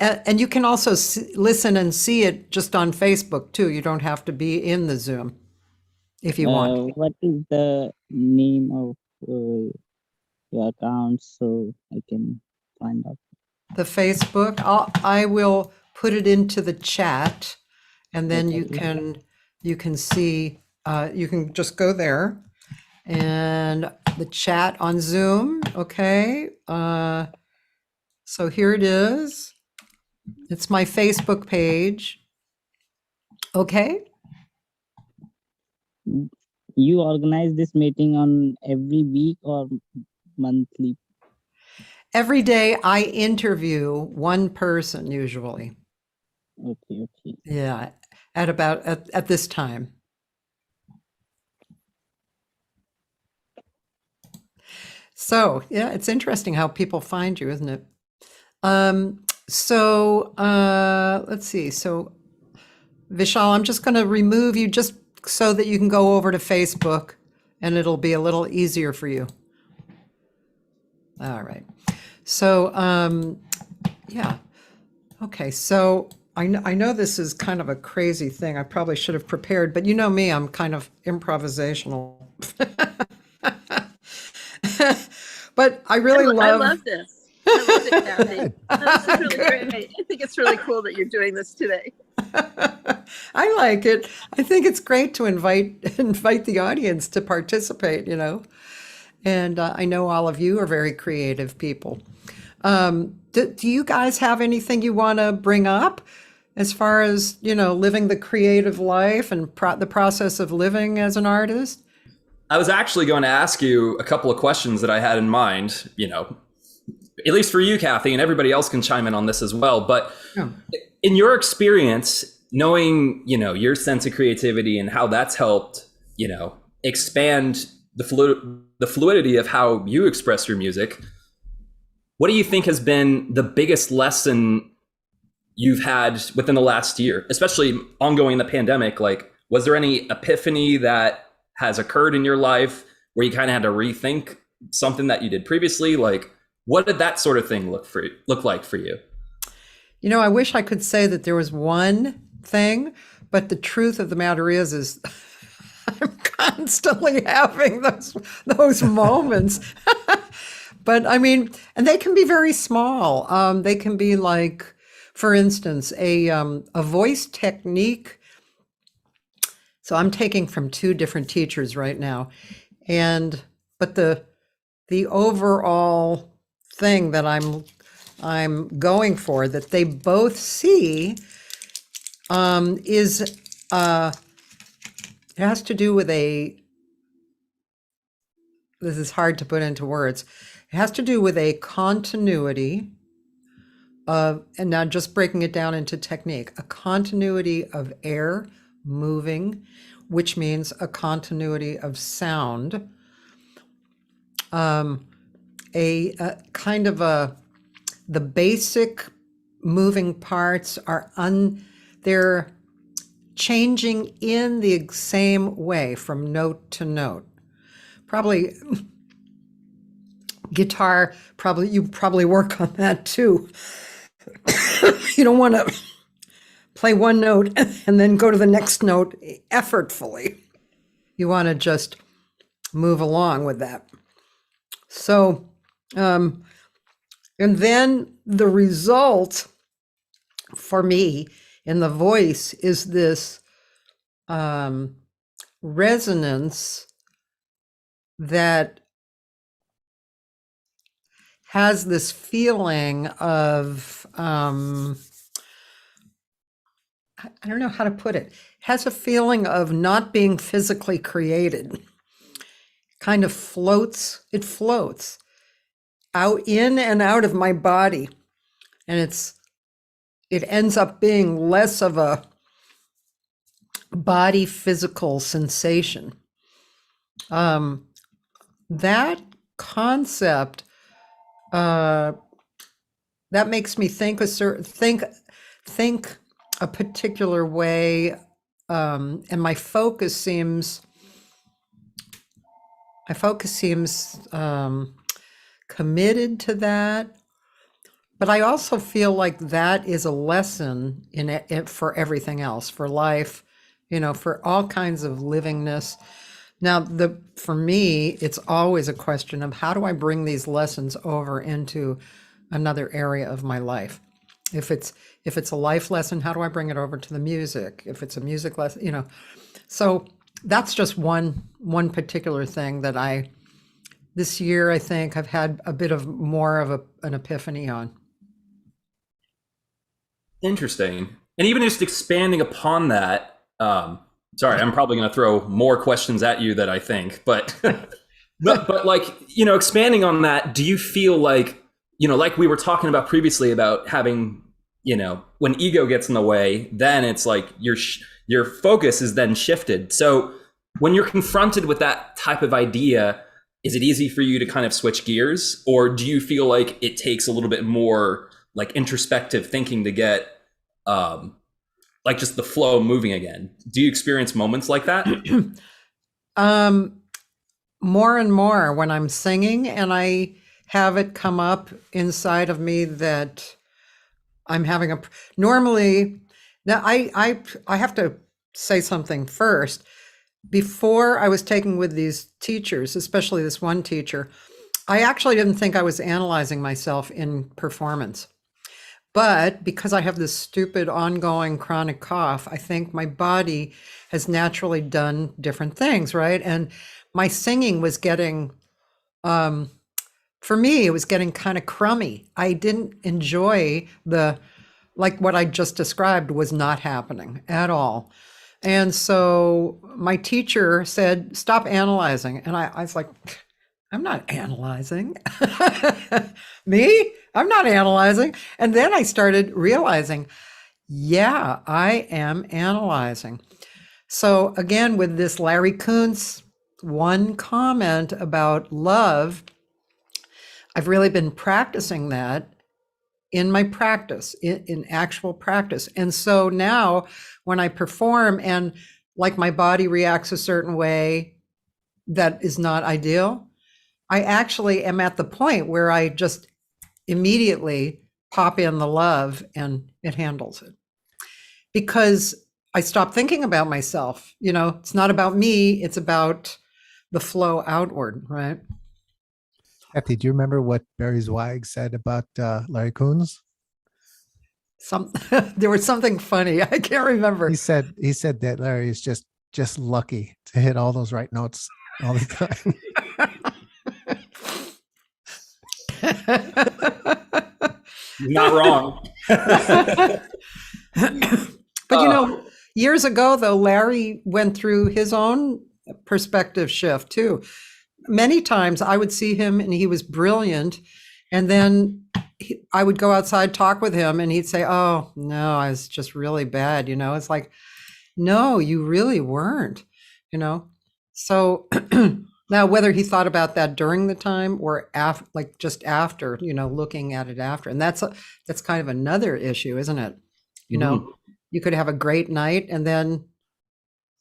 And you can also listen and see it just on Facebook too. You don't have to be in the Zoom if you want.
What is the name of your account so I can find out?
The Facebook, I will put it into the chat, and then you can see. You can just go there, and the chat on Zoom. Okay. So here it is. It's my Facebook page. Okay.
You organize this meeting on every week or monthly?
Every day I interview one person usually.
Okay.
Yeah, at this time. So yeah, it's interesting how people find you, isn't it? So let's see. So Vishal, I'm just going to remove you just so that you can go over to Facebook and it'll be a little easier for you. All right. So yeah. Okay. So I know this is kind of a crazy thing. I probably should have prepared, but you know me, I'm kind of improvisational. But I really
I love this. I love it, Cathy. This is really great. I think it's really cool that you're doing this today.
I like it. I think it's great to invite the audience to participate, And I know all of you are very creative people. Do you guys have anything you want to bring up as far as, living the creative life and the process of living as an artist?
I was actually going to ask you a couple of questions that I had in mind, at least for you, Cathy, and everybody else can chime in on this as well. But
Yeah.
in your experience, knowing, your sense of creativity and how that's helped, expand the fluidity of how you express your music, what do you think has been the biggest lesson you've had within the last year, especially ongoing the pandemic? Like, was there any epiphany that has occurred in your life where you kind of had to rethink something that you did previously? Like, what did that sort of thing look like for you?
I wish I could say that there was one thing, but the truth of the matter is I'm constantly having those moments. But I mean, and they can be very small. They can be like, for instance, a voice technique. So I'm taking from two different teachers right now, but the overall thing that I'm going for, that they both see, is it has to do with this is hard to put into words. It has to do with a continuity of, and now just breaking it down into technique, a continuity of air moving, which means a continuity of sound. A kind of the basic moving parts are they're changing in the same way from note to note. Probably guitar, you probably work on that too. You don't want to play one note and then go to the next note effortfully. You want to just move along with that. So, and then the result for me in the voice is this resonance that has this feeling of, I don't know how to put it, has a feeling of not being physically created. Kind of floats out, in and out of my body. And it ends up being less of a body physical sensation. That concept, that makes me think think a particular way, and my focus seems committed to that. But I also feel like that is a lesson in it for everything else, for life, for all kinds of livingness. Now, for me, it's always a question of how do I bring these lessons over into another area of my life? If it's a life lesson, how do I bring it over to the music? If it's a music lesson, So that's just one particular thing that this year, I think I've had a bit of more of an epiphany on.
Interesting. And even just expanding upon that, sorry, I'm probably going to throw more questions at you that I think, but but like, expanding on that, do you feel like, like we were talking about previously about having, when ego gets in the way, then it's like your focus is then shifted. So when you're confronted with that type of idea, is it easy for you to kind of switch gears, or do you feel like it takes a little bit more like introspective thinking to get like just the flow moving again? Do you experience moments like that?
More and more when I'm singing and I have it come up inside of me that I'm having normally. Now I have to say something first. Before I was taking with these teachers, especially this one teacher, I actually didn't think I was analyzing myself in performance. But because I have this stupid ongoing chronic cough, I think my body has naturally done different things, right? And my singing was getting, for me, it was getting kind of crummy. I didn't enjoy like what I just described was not happening at all. And so my teacher said, stop analyzing. And I was like, I'm not analyzing. Me? I'm not analyzing. And then I started realizing, yeah, I am analyzing. So again, with this Larry Kuntz one comment about love, I've really been practicing that in my practice, in actual practice. And so now when I perform and like my body reacts a certain way that is not ideal, I actually am at the point where I just immediately pop in the love and it handles it. Because I stopped thinking about myself. You know, it's not about me, it's about the flow outward, right?
Cathy, do you remember what Barry Zweig said about Larry Coons?
There was something funny. I can't remember.
He said that Larry is just lucky to hit all those right notes all the time.
You're not wrong.
But you know, years ago though, Larry went through his own perspective shift too. Many times I would see him and he was brilliant, and then I would go outside, talk with him, and he'd say, "Oh no, I was just really bad." You know, it's like, no, you really weren't. You know, so now whether he thought about that during the time or like just after, you know, looking at it after, and that's kind of another issue, isn't it? You know, you could have a great night, and then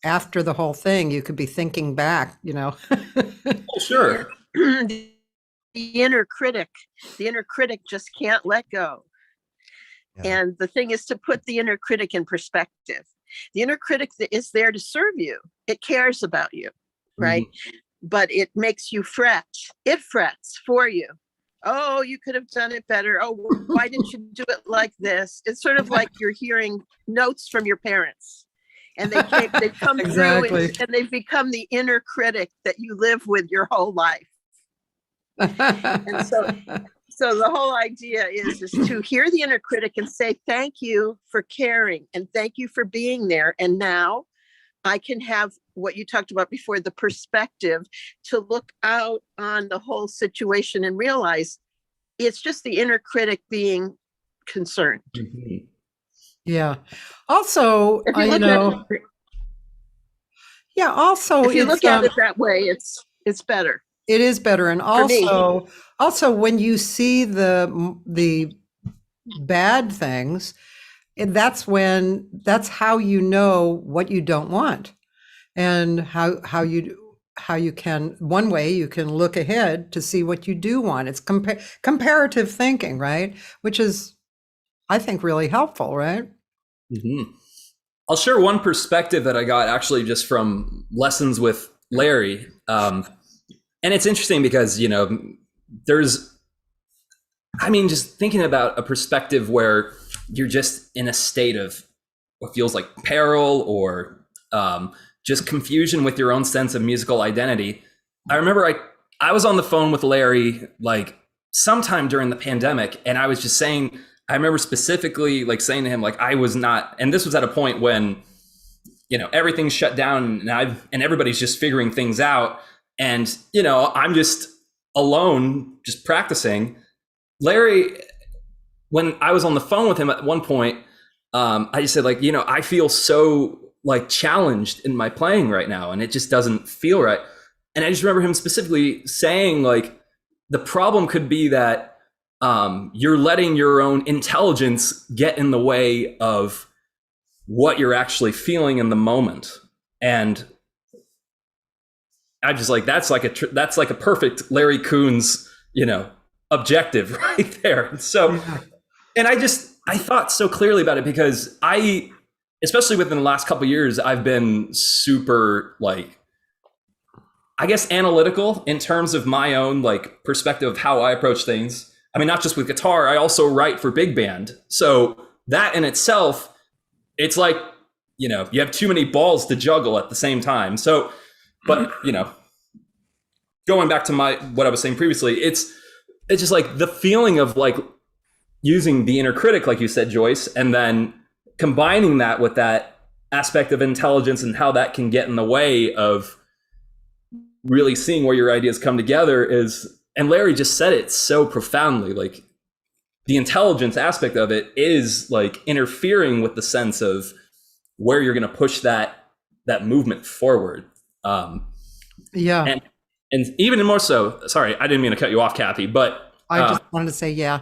after the whole thing, you could be thinking back. You know.
Well, sure.
The inner critic just can't let go.
Yeah.
And the thing is to put the inner critic in perspective. The inner critic that is there to serve you. It cares about you, right? But it makes you fret. It frets for you. Oh, you could have done it better. Oh, why didn't you do it like this? It's sort of like you're hearing notes from your parents. And they come
Exactly.
through and they've become the inner critic that you live with your whole life. And so the whole idea is to hear the inner critic and say, thank you for caring and thank you for being there. And now I can have what you talked about before, the perspective to look out on the whole situation and realize it's just the inner critic being concerned.
Yeah. Also,
If you
you
look
know, yeah. Also,
if you look
it's,
at it that way, it's better.
it is better, and
For me.
also when you see the bad things, that's how you know what you don't want, and how you can, one way you can look ahead to see what you do want. It's comparative thinking, right? Which is, I think, really helpful, right?
I'll share one perspective that I got actually just from lessons with Larry. And it's interesting because, you know, just thinking about a perspective where you're just in a state of what feels like peril or just confusion with your own sense of musical identity. I remember I was on the phone with Larry like sometime during the pandemic, and I was just saying, I remember specifically like saying to him, like, I was not, and this was at a point when, you know, everything's shut down and everybody's just figuring things out. And, you know, I'm just alone, just practicing. Larry, when I was on the phone with him at one point, I just said, like, you know, I feel so like challenged in my playing right now, and it just doesn't feel right. And I just remember him specifically saying, like, the problem could be that you're letting your own intelligence get in the way of what you're actually feeling in the moment. And I just like, that's like a perfect Larry Kuhn's, you know, objective right there. So, and I thought so clearly about it because especially within the last couple of years, I've been super like, I guess, analytical in terms of my own like perspective of how I approach things. I mean, not just with guitar, I also write for big band. So that in itself, it's like, you know, you have too many balls to juggle at the same time. So, but, you know, going back to what I was saying previously, it's just like the feeling of like using the inner critic, like you said, Joyce, and then combining that with that aspect of intelligence and how that can get in the way of really seeing where your ideas come together is, and Larry just said it so profoundly, like the intelligence aspect of it is like interfering with the sense of where you're going to push that movement forward.
Yeah.
And even more so, sorry, I didn't mean to cut you off, Cathy, but
I just wanted to say, yeah.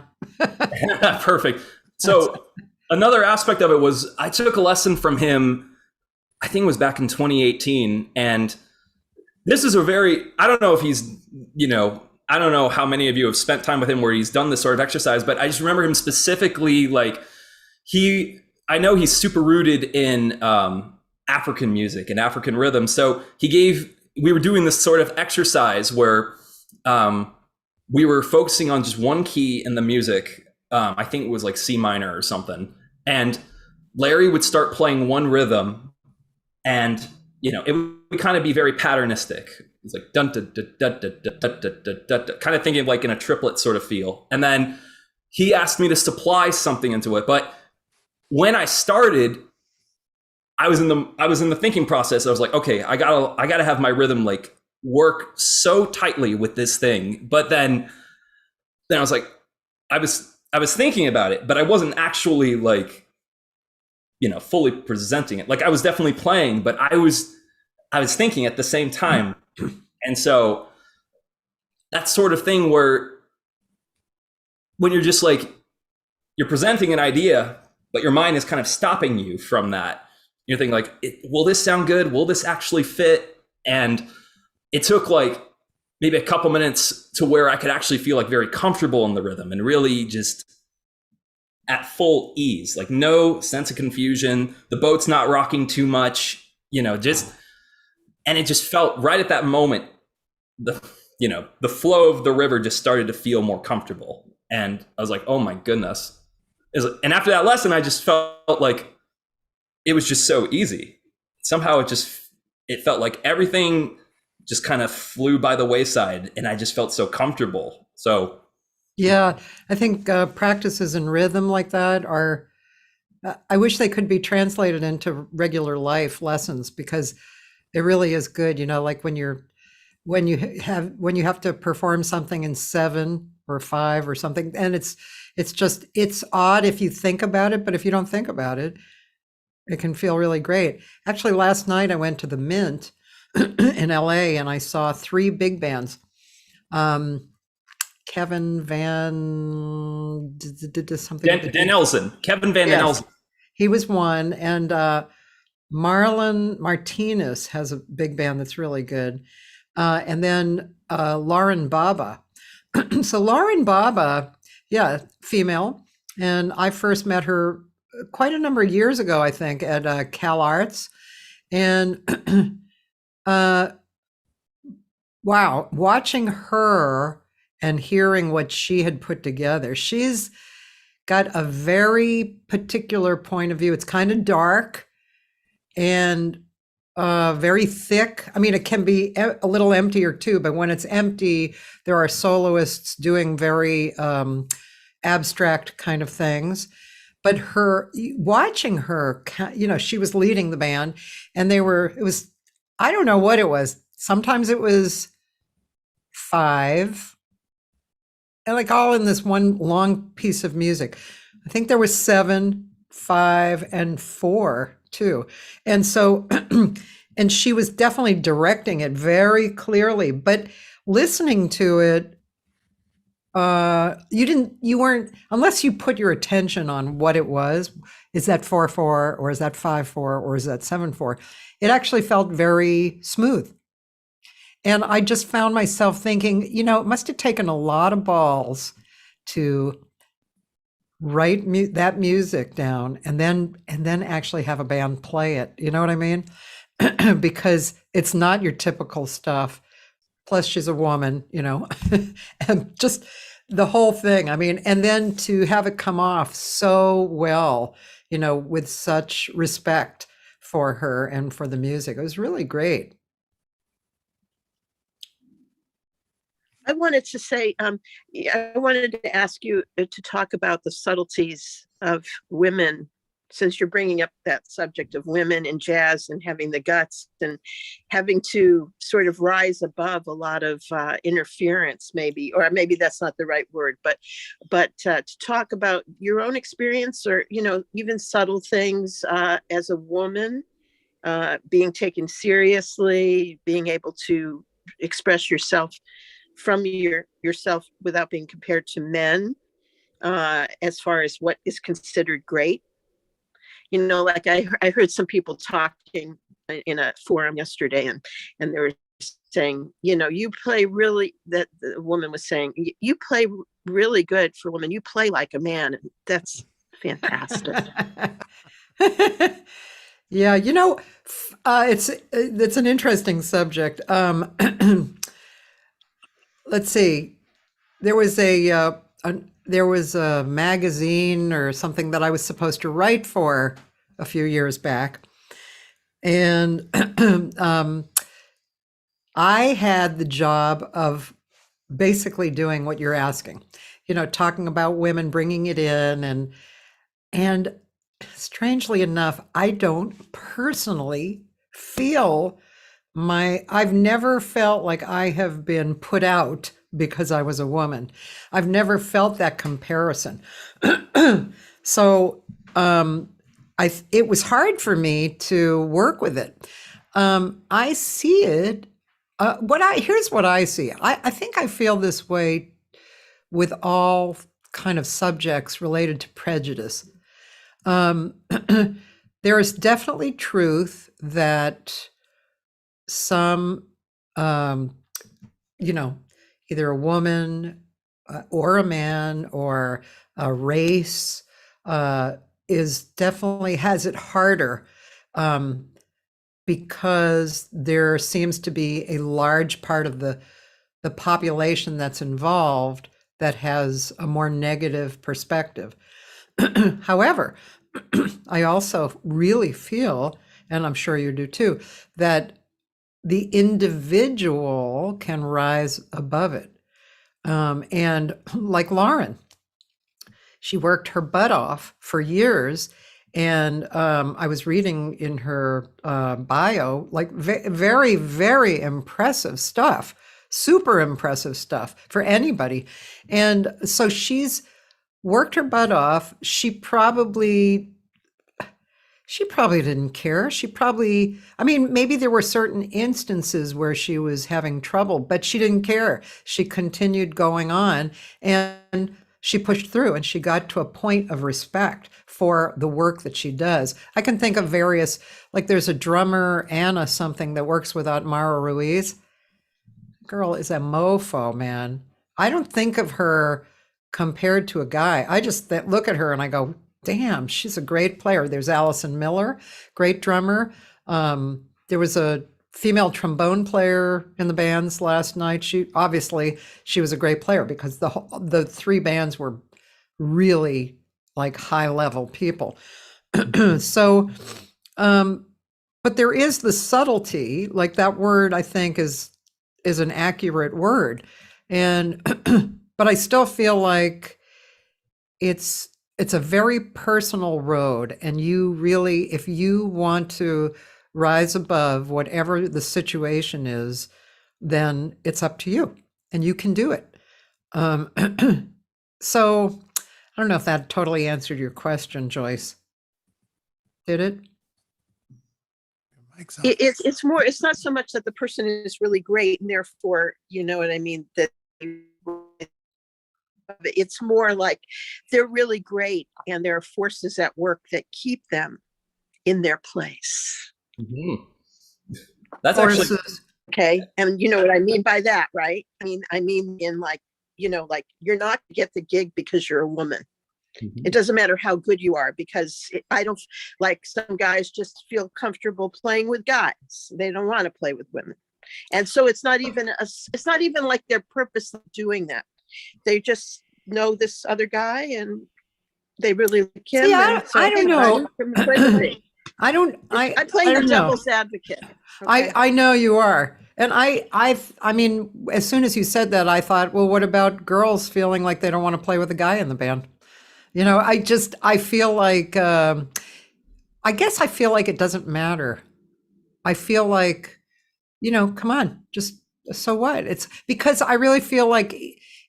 perfect. So another aspect of it was I took a lesson from him, I think it was back in 2018. And this is I don't know if he's, I don't know how many of you have spent time with him where he's done this sort of exercise, but I just remember him specifically, like I know he's super rooted in African music and African rhythm. So we were doing this sort of exercise where we were focusing on just one key in the music. I think it was like C minor or something. And Larry would start playing one rhythm, and it would kind of be very patternistic. It's like dun dun dun dun dun dun dun dun dun, kind of thinking like in a triplet sort of feel. And then he asked me to supply something into it. But when I started, I was in the thinking process. I was like, okay, I gotta have my rhythm like work so tightly with this thing. But then I was like, I was thinking about it, but I wasn't actually like, fully presenting it. Like I was definitely playing, but I was thinking at the same time. And so that sort of thing where when you're just like, you're presenting an idea, but your mind is kind of stopping you from that. You're thinking like, will this sound good? Will this actually fit? And it took like maybe a couple minutes to where I could actually feel like very comfortable in the rhythm and really just at full ease, like no sense of confusion. The boat's not rocking too much, and it just felt right at that moment, the flow of the river just started to feel more comfortable. And I was like, oh my goodness. And after that lesson, I just felt like it was just so easy. Somehow it felt like everything just kind of flew by the wayside, and I just felt so comfortable. So
yeah, I think practices in rhythm like that I wish they could be translated into regular life lessons, because it really is good. Like when you have to perform something in 7 or 5 or something, and it's odd if you think about it, but if you don't think about it, it can feel really great. Actually, last night I went to the Mint in LA and I saw 3 big bands. Kevin Van did something.
Dan Elson, Kevin Van Den
Yes.
Elson.
He was one, and Marlon Martinez has a big band that's really good. And then Lauren Baba. So Lauren Baba, yeah, female. And I first met her quite a number of years ago, I think, at Cal Arts. And wow, watching her and hearing what she had put together, she's got a very particular point of view. It's kind of dark and very thick. I mean, it can be a little emptier too, but when it's empty, there are soloists doing very abstract kind of things. But watching her, she was leading the band, and I don't know what it was. Sometimes it was 5, and like all in this one long piece of music. I think there was 7, 5, and 4 too. And so, and she was definitely directing it very clearly, but listening to it, you weren't, unless you put your attention on what it was. Is that 4/4, or is that 5/4, or is that 7/4? It actually felt very smooth. And I just found myself thinking, it must have taken a lot of balls to write that music down and then actually have a band play it. You know what I mean? Because it's not your typical stuff. Plus she's a woman, and just the whole thing. I mean, and then to have it come off so well, with such respect for her and for the music. It was really great.
I wanted to say, I wanted to ask you to talk about the subtleties of women since you're bringing up that subject of women in jazz and having the guts and having to sort of rise above a lot of interference, maybe, or maybe that's not the right word, but to talk about your own experience, or even subtle things as a woman, being taken seriously, being able to express yourself from yourself without being compared to men, as far as what is considered great. Like I heard some people talking in a forum yesterday, and they were saying, you play really, that the woman was saying, you play really good for a woman. You play like a man. And that's fantastic.
Yeah, it's an interesting subject. Let's see. There was a magazine or something that I was supposed to write for a few years back, and I had the job of basically doing what you're asking, talking about women, bringing it in, and strangely enough, I don't personally feel I've never felt like I have been put out because I was a woman. I've never felt that comparison. So it was hard for me to work with it. I see it. Here's what I see. I think I feel this way with all kind of subjects related to prejudice. There is definitely truth that some, either a woman or a man or a race is definitely has it harder, because there seems to be a large part of the population that's involved that has a more negative perspective. However, I also really feel, and I'm sure you do too, that the individual can rise above it. And like Lauren, she worked her butt off for years. And I was reading in her bio, like very, very impressive stuff, super impressive stuff for anybody. And so she's worked her butt off. She probably didn't care. Maybe there were certain instances where she was having trouble, but she didn't care. She continued going on, and she pushed through, and she got to a point of respect for the work that she does. I can think of various, like there's a drummer, Anna something, that works with Mara Ruiz. Girl is a mofo, man. I don't think of her compared to a guy. I just look at her and I go, damn, she's a great player. There's Allison Miller, great drummer. There was a female trombone player in the bands last night. She was a great player because the three bands were really like high level people. So, but there is the subtlety, like that word I think is an accurate word. And, but I still feel like it's a very personal road, and you really, if you want to rise above whatever the situation is, then it's up to you, and you can do it. So I don't know if that totally answered your question, Joyce. Did it?
It's more, it's not so much that the person is really great and therefore, you know what I mean, that it's more like they're really great and there are forces at work that keep them in their place.
Mm-hmm. That's actually
okay. And you know what I mean by that, right? I mean in like, like you're not gonna get the gig because you're a woman. Mm-hmm. It doesn't matter how good you are, because I don't, like, some guys just feel comfortable playing with guys. They don't want to play with women. And so it's not even like they're purposely doing that. They just know this other guy and they really like him.
See, I don't know.
I'm playing the devil's advocate.
Okay. I know you are. And I mean, as soon as you said that, I thought, well, what about girls feeling like they don't want to play with a guy in the band? I feel like I guess I feel like it doesn't matter. I feel like, come on, just so what? It's because I really feel like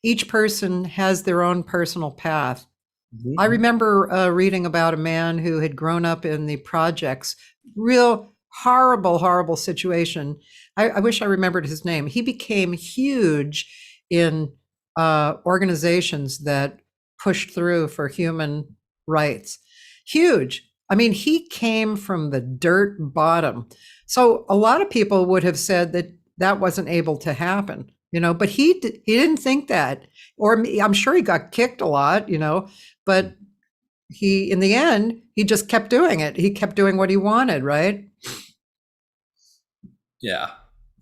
each person has their own personal path. I remember reading about a man who had grown up in the projects, real horrible, horrible situation. I wish I remembered his name. He became huge in organizations that pushed through for human rights. Huge. I mean, he came from the dirt bottom. So a lot of people would have said that that wasn't able to happen, but he didn't think that. Or I'm sure he got kicked a lot, but in the end, he just kept doing it. He kept doing what he wanted, right?
Yeah.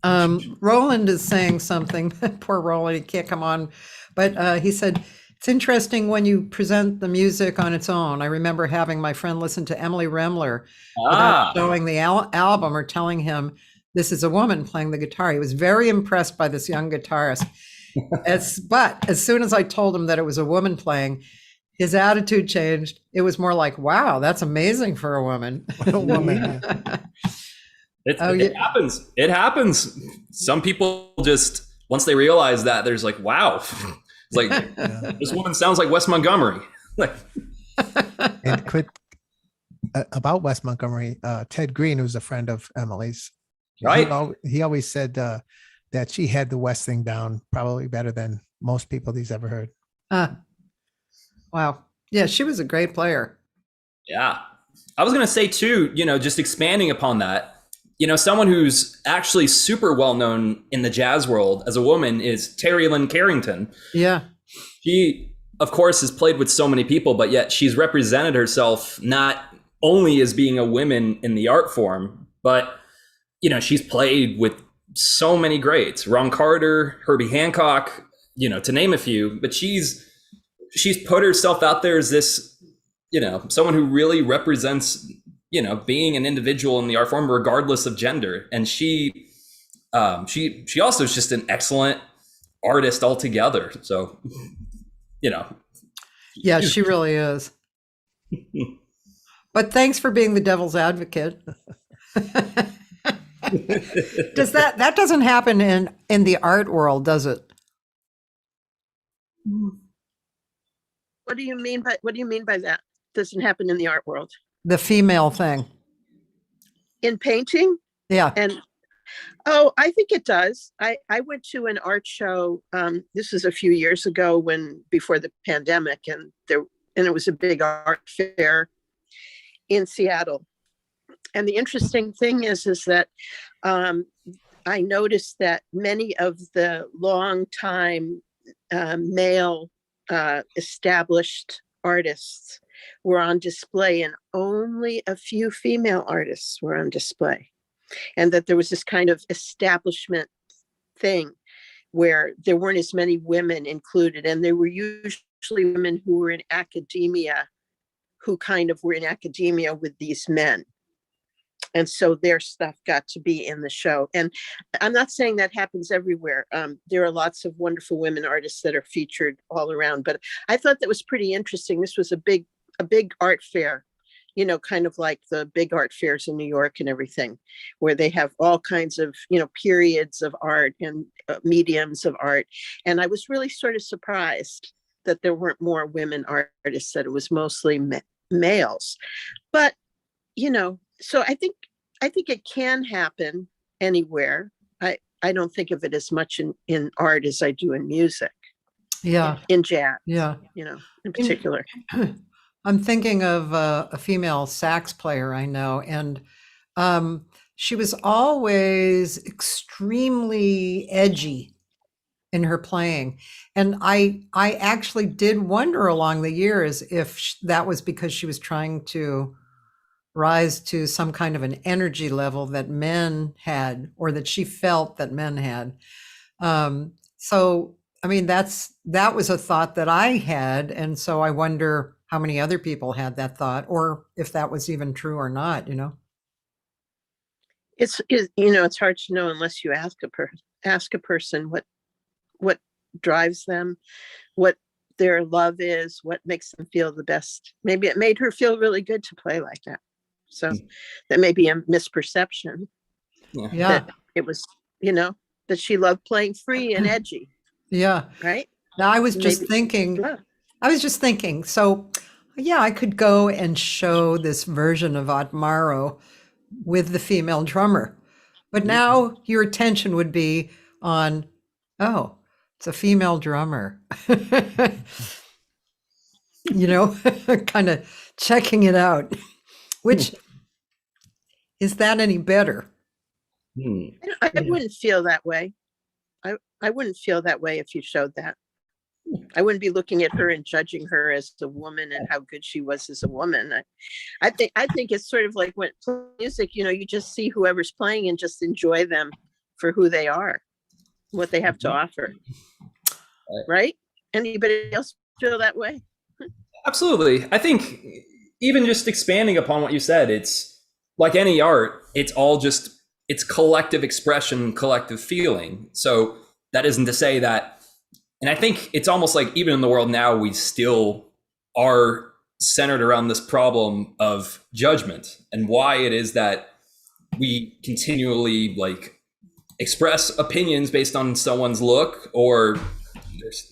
Roland is saying something. Poor Roland, he can't come on. But he said, it's interesting when you present the music on its own. I remember having my friend listen to Emily Remler without showing the album or telling him this is a woman playing the guitar. He was very impressed by this young guitarist. But as soon as I told him that it was a woman playing, his attitude changed. It was more like, wow, that's amazing for a woman.
A woman.
It happens. It happens. Some people just, once they realize that, there's like, wow. It's like, this woman sounds like Wes Montgomery. Like,
And about Wes Montgomery, Ted Green, who's a friend of Emily's,
right?
He always said that she had the West thing down probably better than most people he's ever heard.
Wow. Yeah, she was a great player.
Yeah. I was going to say too, just expanding upon that, someone who's actually super well known in the jazz world as a woman is Terry Lynn Carrington.
Yeah.
She, of course, has played with so many people, but yet she's represented herself not only as being a woman in the art form, but, she's played with so many greats, Ron Carter, Herbie Hancock, to name a few, but she's put herself out there as this, someone who really represents, being an individual in the art form, regardless of gender. And she also is just an excellent artist altogether. So,
Yeah, she really is. But thanks for being the devil's advocate. That doesn't happen in the art world, does it?
What do you mean by that? Doesn't happen in the art world?
The female thing.
In painting?
Yeah.
And I think it does. I went to an art show. This was a few years ago before the pandemic, and it was a big art fair in Seattle. And the interesting thing is that I noticed that many of the long-time male established artists were on display, and only a few female artists were on display. And that there was this kind of establishment thing where there weren't as many women included, and there were usually women who were in academia, who kind of were in academia with these men. And so their stuff got to be in the show. And I'm not saying that happens everywhere. There are lots of wonderful women artists that are featured all around, but I thought that was pretty interesting. This was a big art fair, kind of like the big art fairs in New York and everything, where they have all kinds of, periods of art and mediums of art. And I was really sort of surprised that there weren't more women artists, that it was mostly males. But, so I think it can happen anywhere. I don't think of it as much in art as I do in music.
Yeah.
In jazz.
Yeah.
In particular.
I'm thinking of a female sax player I know, and she was always extremely edgy in her playing. And I actually did wonder along the years if that was because she was trying to rise to some kind of an energy level that men had, or that she felt that men had. So, I mean, that was a thought that I had. And so I wonder how many other people had that thought, or if that was even true or not,
It's hard to know unless you ask a person what drives them, what their love is, what makes them feel the best. Maybe it made her feel really good to play like that. So that may be a misperception
Yeah.
that it was, that she loved playing free and edgy,
Yeah.
right?
Now I was just
Maybe-
thinking,
Yeah.
so yeah, I could go and show this version of Otmaro with the female drummer. But now your attention would be on, oh, it's a female drummer. Kind of checking it out. Which, is that any better?
I wouldn't feel that way. I wouldn't feel that way if you showed that. I wouldn't be looking at her and judging her as a woman and how good she was as a woman. I think it's sort of like when music, you just see whoever's playing and just enjoy them for who they are, what they have to offer. Right? Anybody else feel that way?
Absolutely. I think even just expanding upon what you said, it's like any art, it's all just, it's collective expression, collective feeling. So that isn't to say that, and I think it's almost like even in the world now, we still are centered around this problem of judgment and why it is that we continually like express opinions based on someone's look or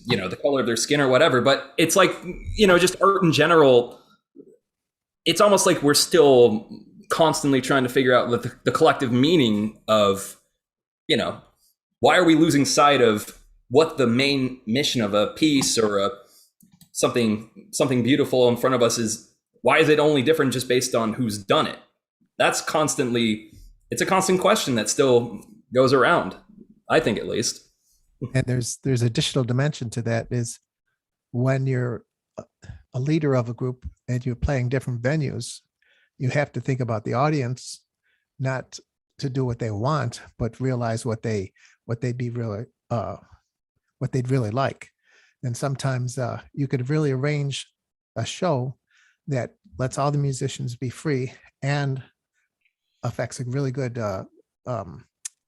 the color of their skin or whatever. But it's like, just art in general, it's almost like we're still constantly trying to figure out the collective meaning of, why are we losing sight of what the main mission of a piece or something beautiful in front of us is? Why is it only different just based on who's done it? It's a constant question that still goes around, I think, at least.
And there's additional dimension to that is when you're a leader of a group and you're playing different venues, you have to think about the audience, not to do what they want, but realize what they'd really like. And sometimes you could really arrange a show that lets all the musicians be free and affects a really good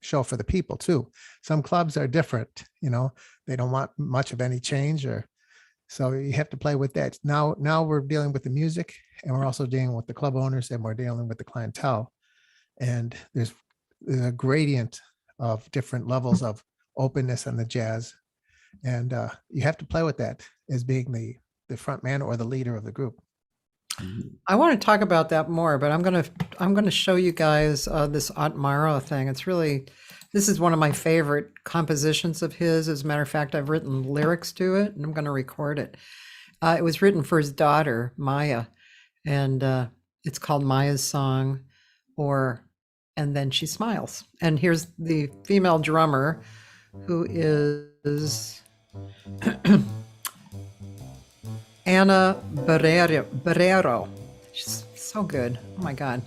show for the people too. Some clubs are different, they don't want much of any change, so you have to play with that. Now we're dealing with the music, and we're also dealing with the club owners, and we're dealing with the clientele. And there's a gradient of different levels of openness in the jazz. And you have to play with that as being the front man or the leader of the group.
I want to talk about that more, but I'm gonna show you guys this Otmaro thing. This is one of my favorite compositions of his. As a matter of fact, I've written lyrics to it, and I'm going to record it. It was written for his daughter Maya, and it's called Maya's Song, and then she smiles. And here's the female drummer, who is Anna Barrero. She's so good. Oh my God.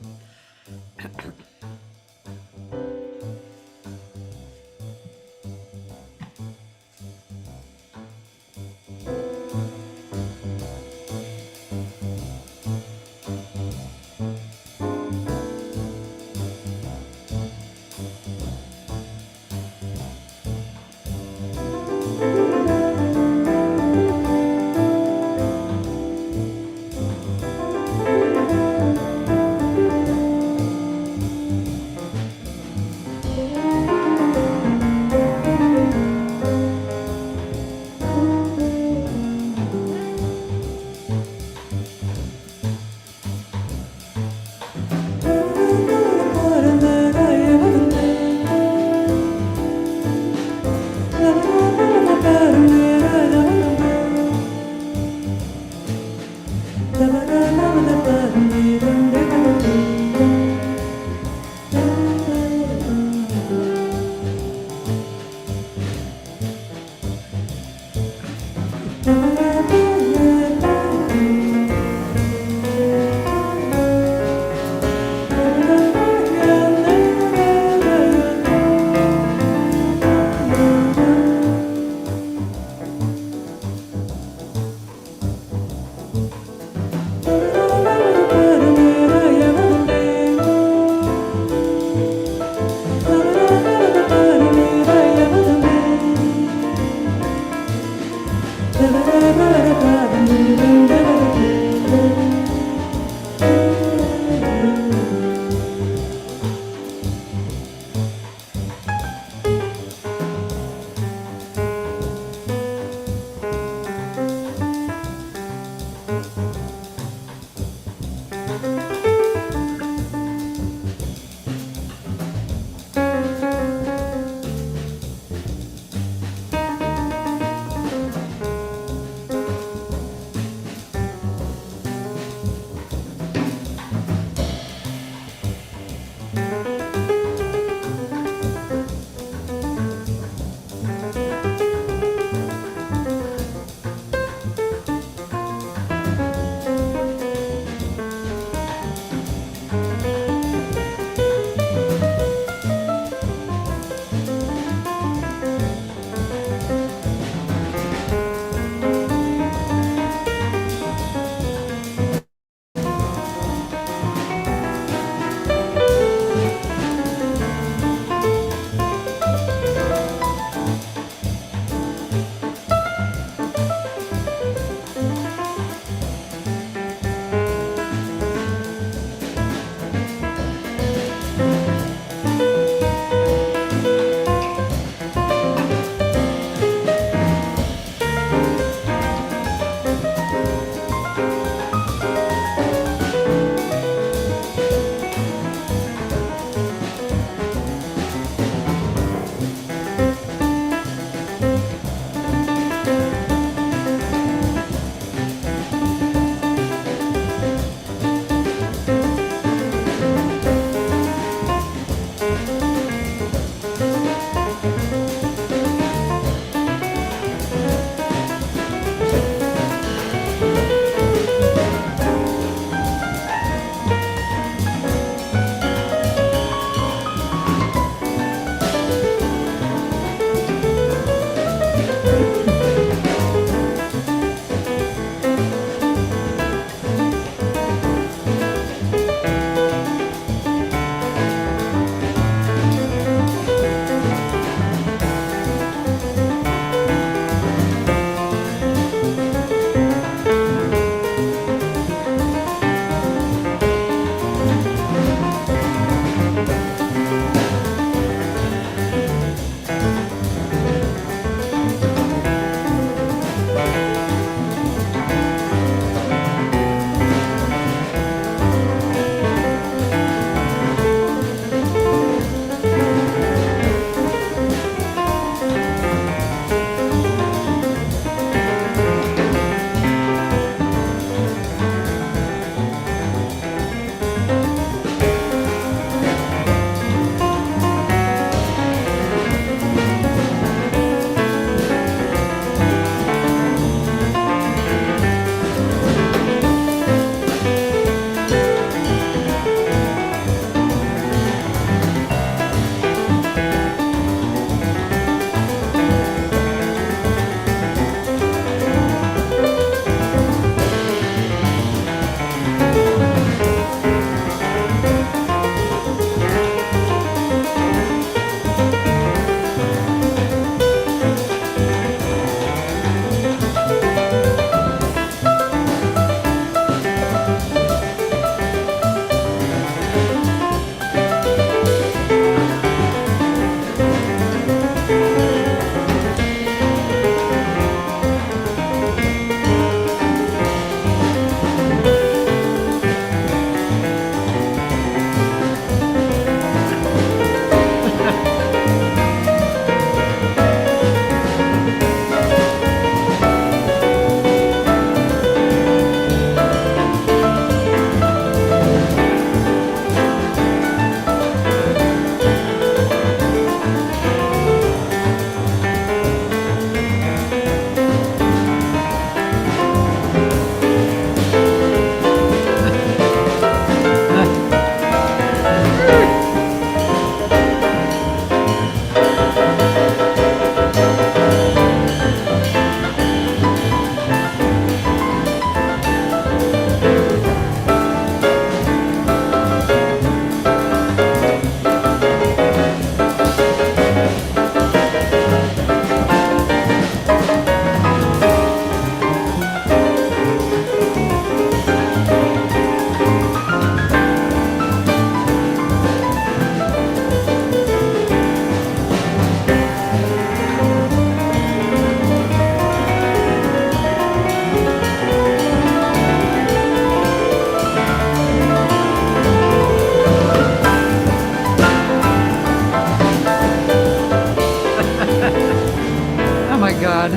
my God.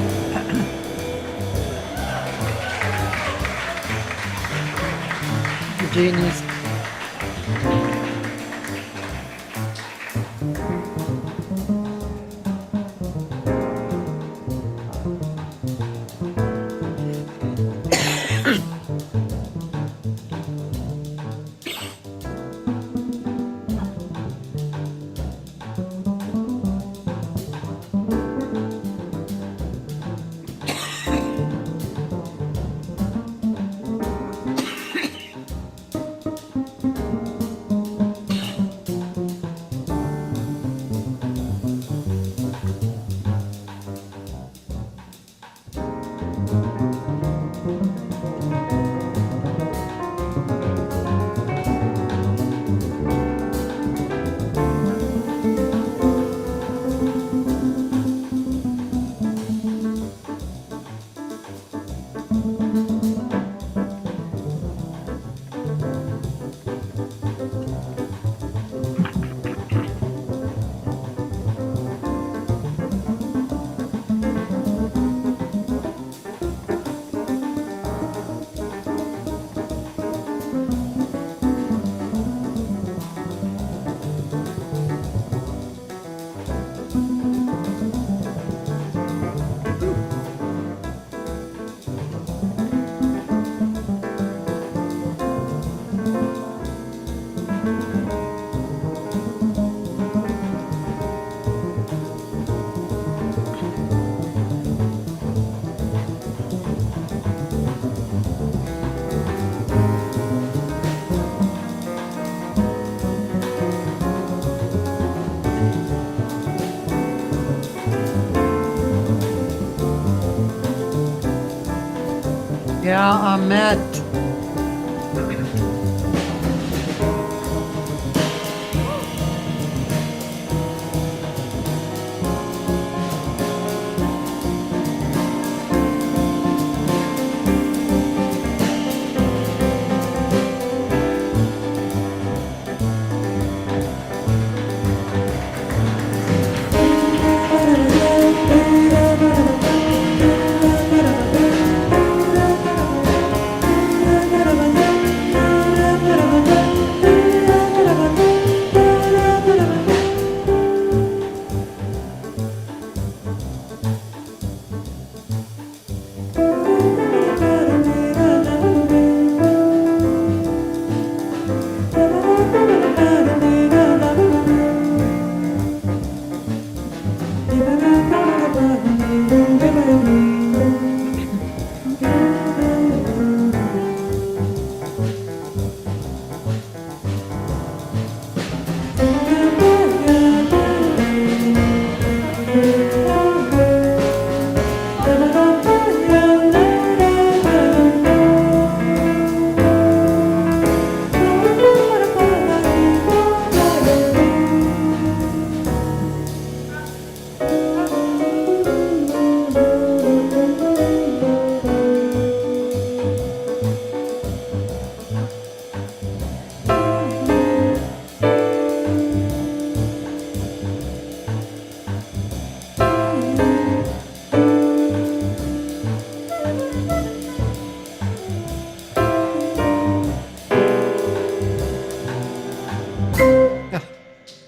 Genius. Yeah, Ahmet.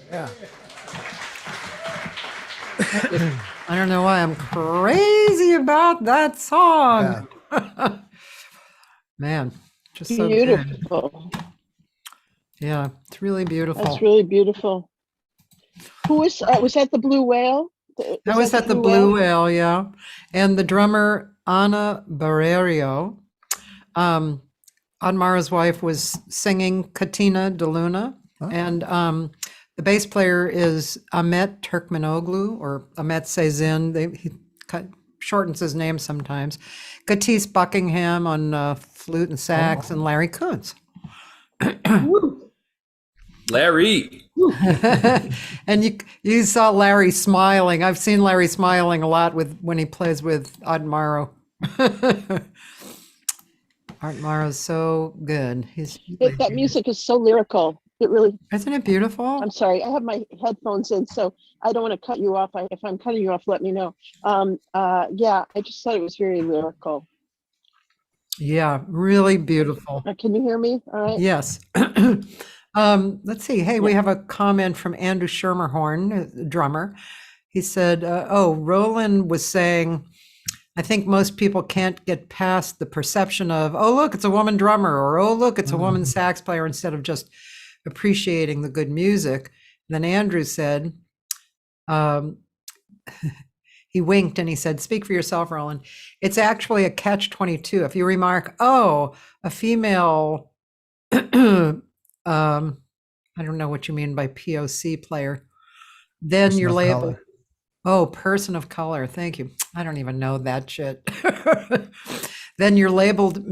Yeah.
I don't know why I'm crazy about that song. Man, just so good.
Beautiful.
Yeah, it's really beautiful.
That's really beautiful. Who was that the Blue Whale?
That was at the Blue Whale, yeah. And the drummer, Ana Barrerio. Admara's wife was singing Katina de Luna.
Oh.
And the bass player is Ahmet Turkmenoglu or Ahmet Sezin. He shortens his name sometimes. Katis Buckingham on flute and sax, and Larry Kuntz.
Larry.
And you saw Larry smiling. I've seen Larry smiling a lot when he plays with Admaro. Admaro's so good. He's
That music is so lyrical. It really,
Isn't it beautiful?
I'm sorry, I have my headphones in, so I don't want to cut you off. If I'm cutting you off, let me know. Yeah, I just thought it was very lyrical.
Yeah, really beautiful.
Can you hear me? All right.
Yes. Let's see. Hey, we
Yeah.
have a comment from Andrew Schermerhorn, drummer. He said, oh, Roland was saying, I think most people can't get past the perception of, oh, look, it's a woman drummer, or oh, look, it's a woman sax player, instead of just appreciating the good music. Then Andrew said, um, he winked and he said, speak for yourself, Roland. It's actually a catch-22. If you remark, oh, a female, I don't know what you mean by POC player, then
Person
you're
of
labeled,
color.
oh, person of color. Thank you. I don't even know that shit. Then you're labeled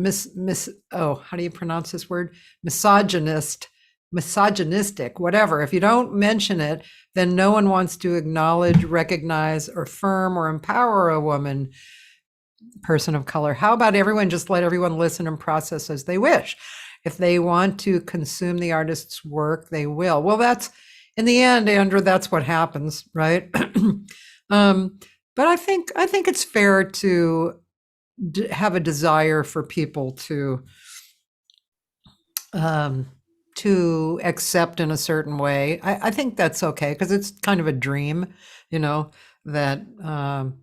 oh, how do you pronounce this word? Misogynistic, whatever. If you don't mention it, then no one wants to acknowledge, recognize, or affirm or empower a woman, person of color. How about everyone just let everyone listen and process as they wish? If they want to consume the artist's work, they will. Well, that's, in the end, Andrew, that's what happens, right? But I think it's fair to have a desire for people to accept in a certain way. I think that's okay, because it's kind of a dream, that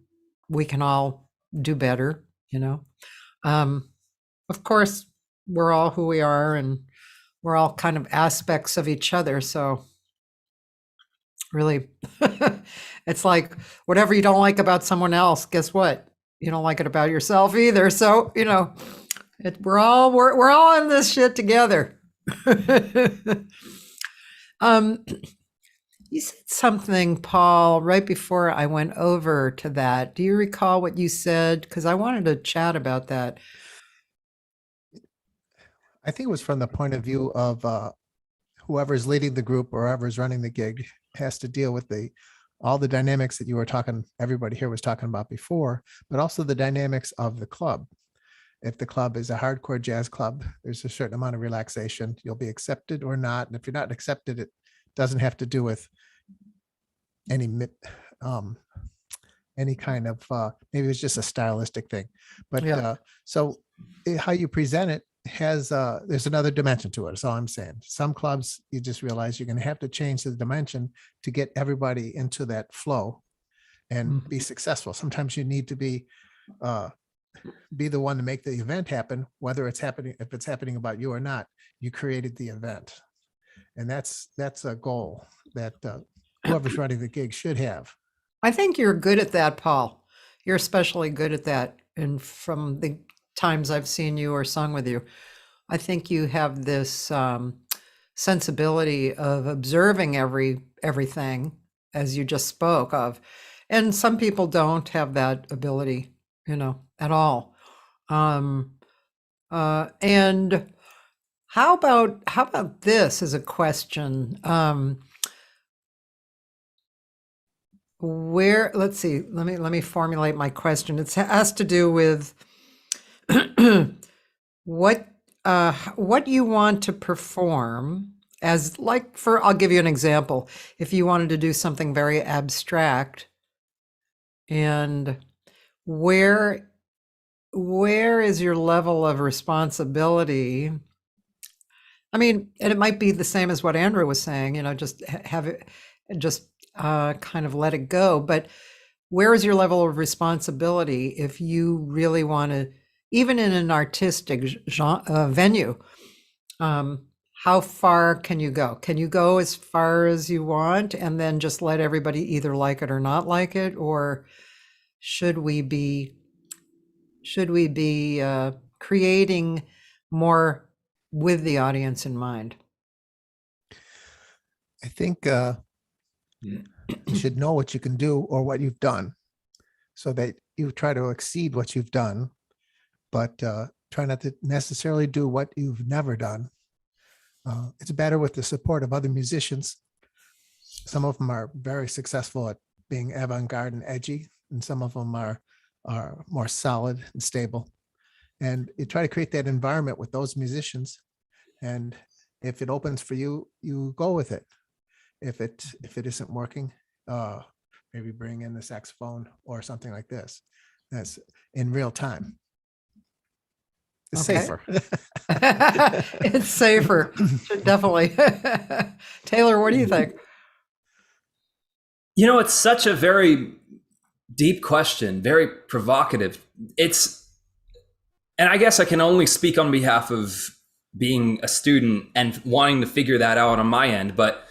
we can all do better, Of course, we're all who we are, and we're all kind of aspects of each other. So really, it's like whatever you don't like about someone else, guess what? You don't like it about yourself either. So, we're all in this shit together. You said something, Paul, right before I went over to that. Do you recall what you said? Because I wanted to chat about that.
I think it was from the point of view of whoever's leading the group or whoever's running the gig has to deal with all the dynamics that you were talking, everybody here was talking about before, but also the dynamics of the club. If the club is a hardcore jazz club, there's a certain amount of relaxation. You'll be accepted or not. And if you're not accepted, it doesn't have to do with any kind of, maybe it's just a stylistic thing. But
Yeah.
so how you present it has, there's another dimension to it. That's all I'm saying. Some clubs, you just realize you're going to have to change the dimension to get everybody into that flow and be successful. Sometimes you need to be the one to make the event happen, whether it's happening, if it's happening about you or not. You created the event, and that's a goal that whoever's running the gig should have.
I think you're good at that, Paul. You're especially good at that. And from the times I've seen you or sung with you, I think you have this sensibility of observing everything, as you just spoke of. And some people don't have that ability, at all. And how about this as a question? Let's see, let me formulate my question. It has to do with what you want to perform as, like, I'll give you an example. If you wanted to do something very abstract, and where is your level of responsibility? I mean, and it might be the same as what Andrew was saying, just have it, just kind of let it go. But where is your level of responsibility if you really want to, even in an artistic venue, how far can you go? Can you go as far as you want and then just let everybody either like it or not like it? Or should we be creating more with the audience in mind?
I think you should know what you can do or what you've done, so that you try to exceed what you've done, but try not to necessarily do what you've never done. It's better with the support of other musicians. Some of them are very successful at being avant-garde and edgy, and some of them are more solid and stable. And you try to create that environment with those musicians, and if it opens for you, you go with it. If it isn't working, maybe bring in the saxophone or something like this. That's in real time. It's
Okay.
safer.
It's safer, definitely. Taylor, what do you think?
You know, it's such a very deep question, very provocative. And I guess I can only speak on behalf of being a student and wanting to figure that out on my end. But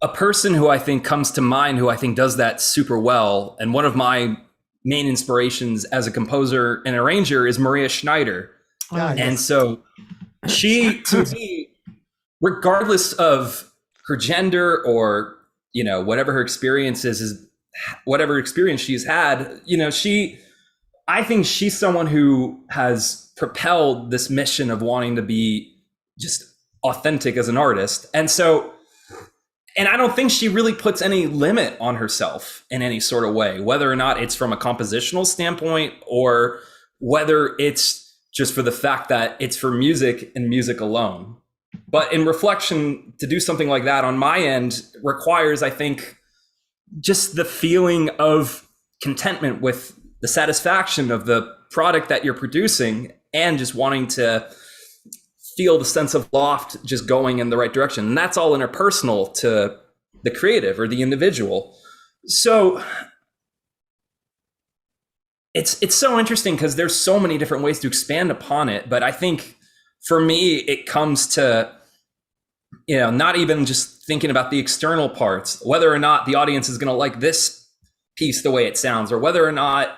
a person who I think comes to mind, who I think does that super well, and one of my main inspirations as a composer and arranger is Maria Schneider.
Yeah,
And so she, to me, regardless of her gender or, you know, whatever her experience is whatever experience she's had, you know, I think she's someone who has propelled this mission of wanting to be just authentic as an artist. And I don't think she really puts any limit on herself in any sort of way, whether or not it's from a compositional standpoint or whether it's just for the fact that it's for music and music alone. But in reflection, to do something like that on my end requires, I think, just the feeling of contentment with the satisfaction of the product that you're producing and just wanting to feel the sense of loft just going in the right direction. And that's all interpersonal to the creative or the individual. So it's so interesting because there's so many different ways to expand upon it. But I think for me, it comes to, you know, not even just thinking about the external parts, whether or not the audience is going to like this piece the way it sounds, or whether or not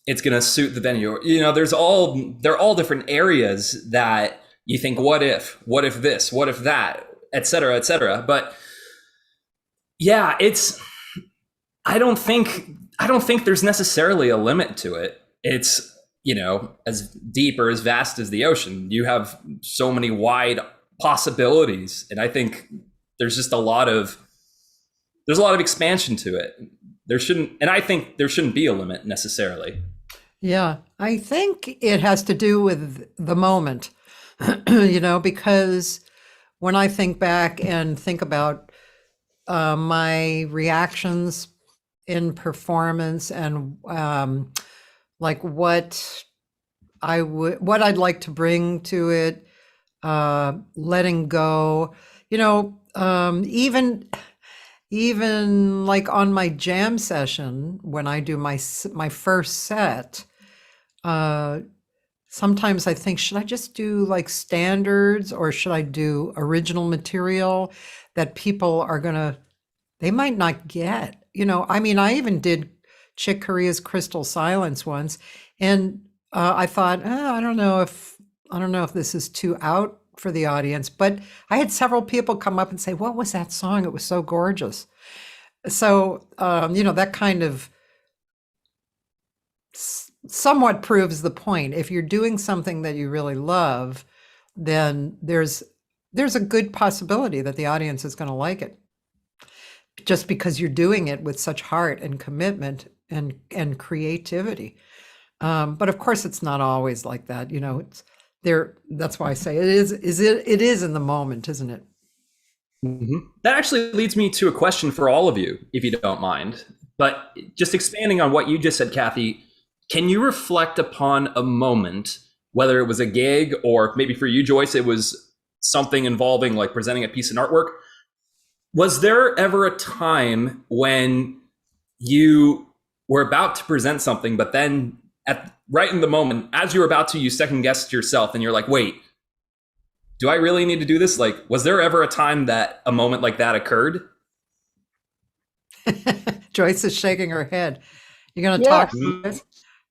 it's going to suit the venue. You know, they're all different areas that you think, what if this, what if that, et cetera, et cetera. But yeah, I don't think there's necessarily a limit to it. It's, you know, as deep or as vast as the ocean. You have so many wide possibilities, and I think there's just a lot of expansion to it. I think there shouldn't be a limit necessarily.
Yeah, I think it has to do with the moment, you know, because when I think back and think about my reactions in performance and like what I'd like to bring to it, letting go, you know, even like on my jam session when I do my first set, sometimes I think, should I just do like standards or should I do original material that people are they might not get, you know? I mean, I even did Chick Corea's Crystal Silence once, and I thought, I don't know if this is too out for the audience, but I had several people come up and say, what was that song? It was so gorgeous. So, you know, that kind of somewhat proves the point. If you're doing something that you really love, then there's a good possibility that the audience is going to like it, just because you're doing it with such heart and commitment and creativity. But of course, it's not always like that. You know, that's why I say it is in the moment, isn't it?
Mm-hmm. That actually leads me to a question for all of you, if you don't mind. But just expanding on what you just said, Cathy, can you reflect upon a moment, whether it was a gig or maybe for you, Joyce, it was something involving like presenting a piece of artwork? Was there ever a time when you were about to present something, but then right in the moment, as you were about to, you second guessed yourself and you're like, wait, do I really need to do this? Like, was there ever a time that a moment like that occurred?
Joyce is shaking her head. You're going to talk?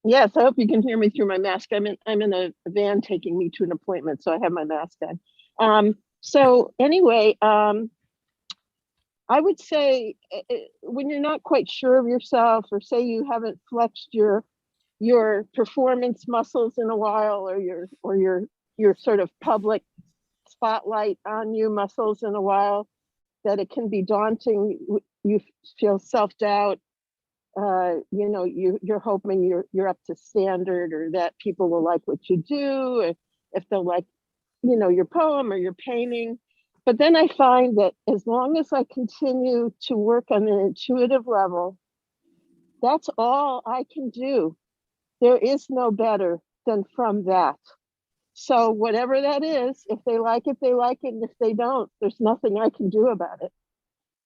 Yes, I hope you can hear me through my mask. I'm in a van taking me to an appointment, so I have my mask on. So anyway, I would say when you're not quite sure of yourself, or say you haven't flexed your performance muscles in a while, or your sort of public spotlight on you muscles in a while, that it can be daunting. You feel self-doubt. You know, you're hoping you're up to standard, or that people will like what you do, if they'll like your poem or your painting. But then I find that as long as I continue to work on an intuitive level, that's all I can do. There is no better than from that. So whatever that is, if they like it, they like it. And if they don't, there's nothing I can do about it.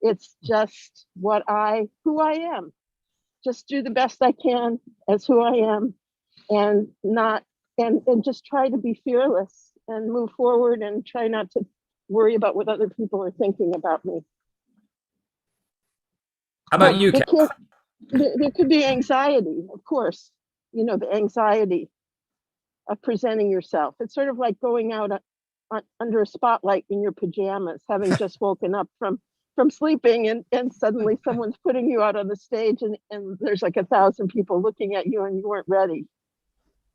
It's just who I am. Just do the best I can as who I am, and not and just try to be fearless and move forward and try not to worry about what other people are thinking about me.
How about
But
you, Cathy?
there could be anxiety, of course, the anxiety of presenting yourself. It's sort of like going out under a spotlight in your pajamas, having just woken up from sleeping, and suddenly someone's putting you out on the stage, and there's like 1,000 people looking at you and you weren't ready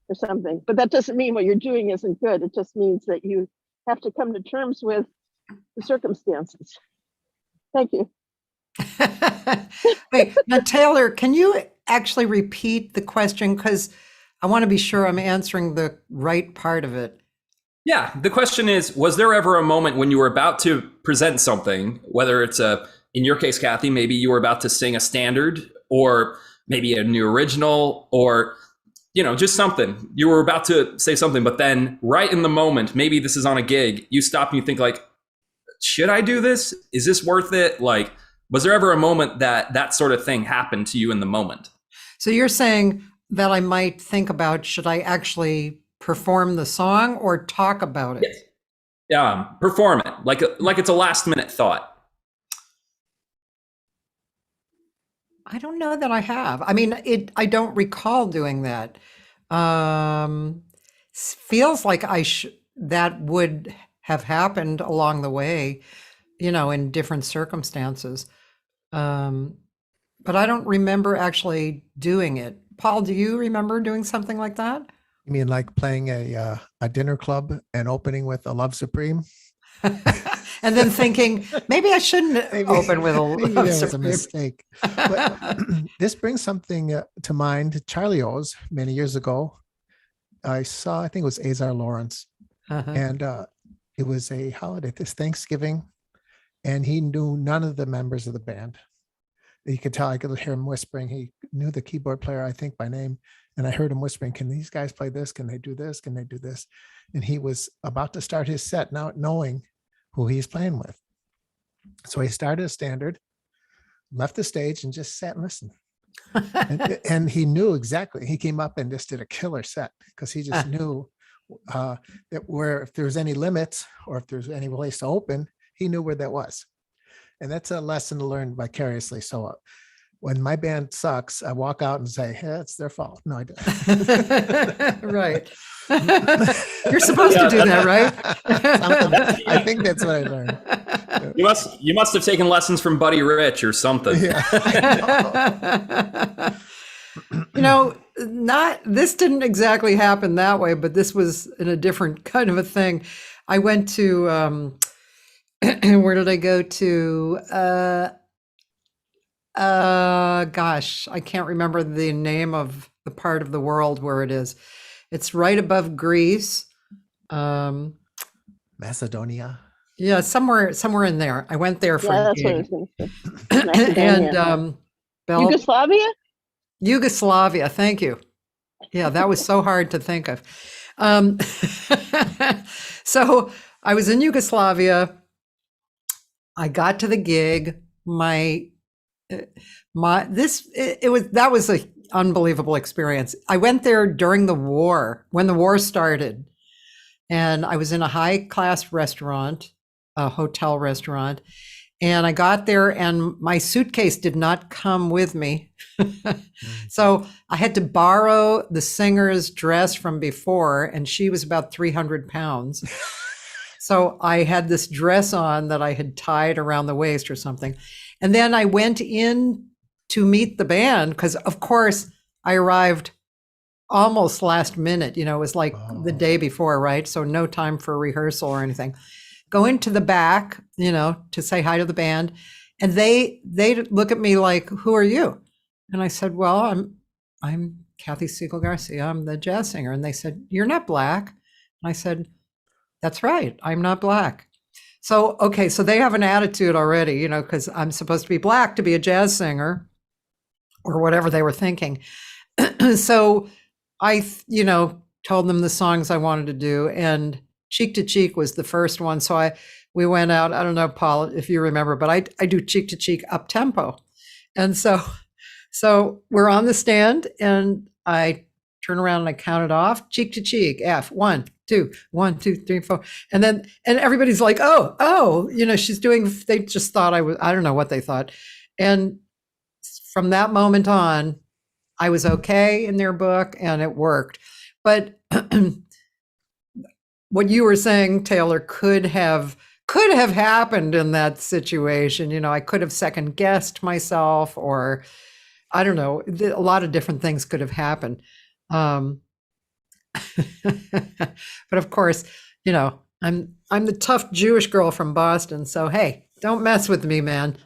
or something. But that doesn't mean what you're doing isn't good. It just means that you have to come to terms with the circumstances. Thank you.
Wait, now Taylor, can you actually repeat the question? Because I want to be sure I'm answering the right part of it.
Yeah, the question is, was there ever a moment when you were about to present something, whether it's in your case, Cathy, maybe you were about to sing a standard, or maybe a new original, or, just something. You were about to say something, but then right in the moment, maybe this is on a gig, you stop and you think like, should I do this? Is this worth it? Like, was there ever a moment that sort of thing happened to you in the moment?
So you're saying that I might think about, should I actually perform the song or talk about it?
Yes. Perform it like it's a last minute thought.
I don't know that I have. I mean, I don't recall doing that. Feels like that would have happened along the way, in different circumstances. But I don't remember actually doing it. Paul, do you remember doing something like that?
You mean like playing a dinner club and opening with a Love Supreme?
And then thinking, maybe I shouldn't open with a
Maybe
Love
that was a
Supreme.
mistake. But this brings something to mind. Charlie O's many years ago, I think it was Azar Lawrence, and it was a holiday, this Thanksgiving, and he knew none of the members of the band. You could tell, I could hear him whispering. He knew the keyboard player, I think, by name. And I heard him whispering, can these guys play this? Can they do this? Can they do this? And he was about to start his set, not knowing who he's playing with. So he started a standard, left the stage, and just sat and listened. and he knew exactly. He came up and just did a killer set because he just knew that if there was any limits or if there's any place to open, he knew where that was. And that's a lesson to learn vicariously. So when my band sucks, I walk out and say, hey, it's their fault. No, I don't.
Right. You're supposed to do that, right?
I think that's what I learned.
You must have taken lessons from Buddy Rich or something.
Yeah.
This didn't exactly happen that way, but this was in a different kind of a thing. I went to, where did I go to? Gosh, I can't remember the name of the part of the world where it is. It's right above Greece.
Macedonia.
Yeah, somewhere in there. I went there for a
that's what I
gig.
was going to say.
And
Yugoslavia?
Yugoslavia, thank you. Yeah, that was so hard to think of. So I was in Yugoslavia. I got to the gig. That was an unbelievable experience. I went there during the war, when the war started, and I was in a high-class restaurant, a hotel restaurant, and I got there and my suitcase did not come with me. So I had to borrow the singer's dress from before, and she was about 300 pounds. So I had this dress on that I had tied around the waist or something. And then I went in to meet the band because, of course, I arrived almost last minute. It was like the day before, right? So no time for rehearsal or anything. Go into the back, to say hi to the band. And they look at me like, who are you? And I said, well, I'm Cathy Segal-Garcia. I'm the jazz singer. And they said, you're not Black. And I said, That's right. I'm not black. So, okay, so they have an attitude already, you know, because I'm supposed to be black to be a jazz singer or whatever they were thinking. So I, you know, told them the songs I wanted to do, and Cheek to Cheek was the first one. So we went out, I don't know, Paul, if you remember, but I do Cheek to Cheek up tempo. And so we're on the stand, and I turn around and I count it off, cheek to cheek, F, 1, 2, 1, 2, 3, 4. And everybody's like, oh, you know, she's doing, they just thought I don't know what they thought. And from that moment on, I was okay in their book, and it worked. But what you were saying, Taylor, could have happened in that situation. You know, I could have second guessed myself, or I don't know, a lot of different things could have happened. But of course, you know, I'm the tough Jewish girl from Boston. So, hey, don't mess with me, man.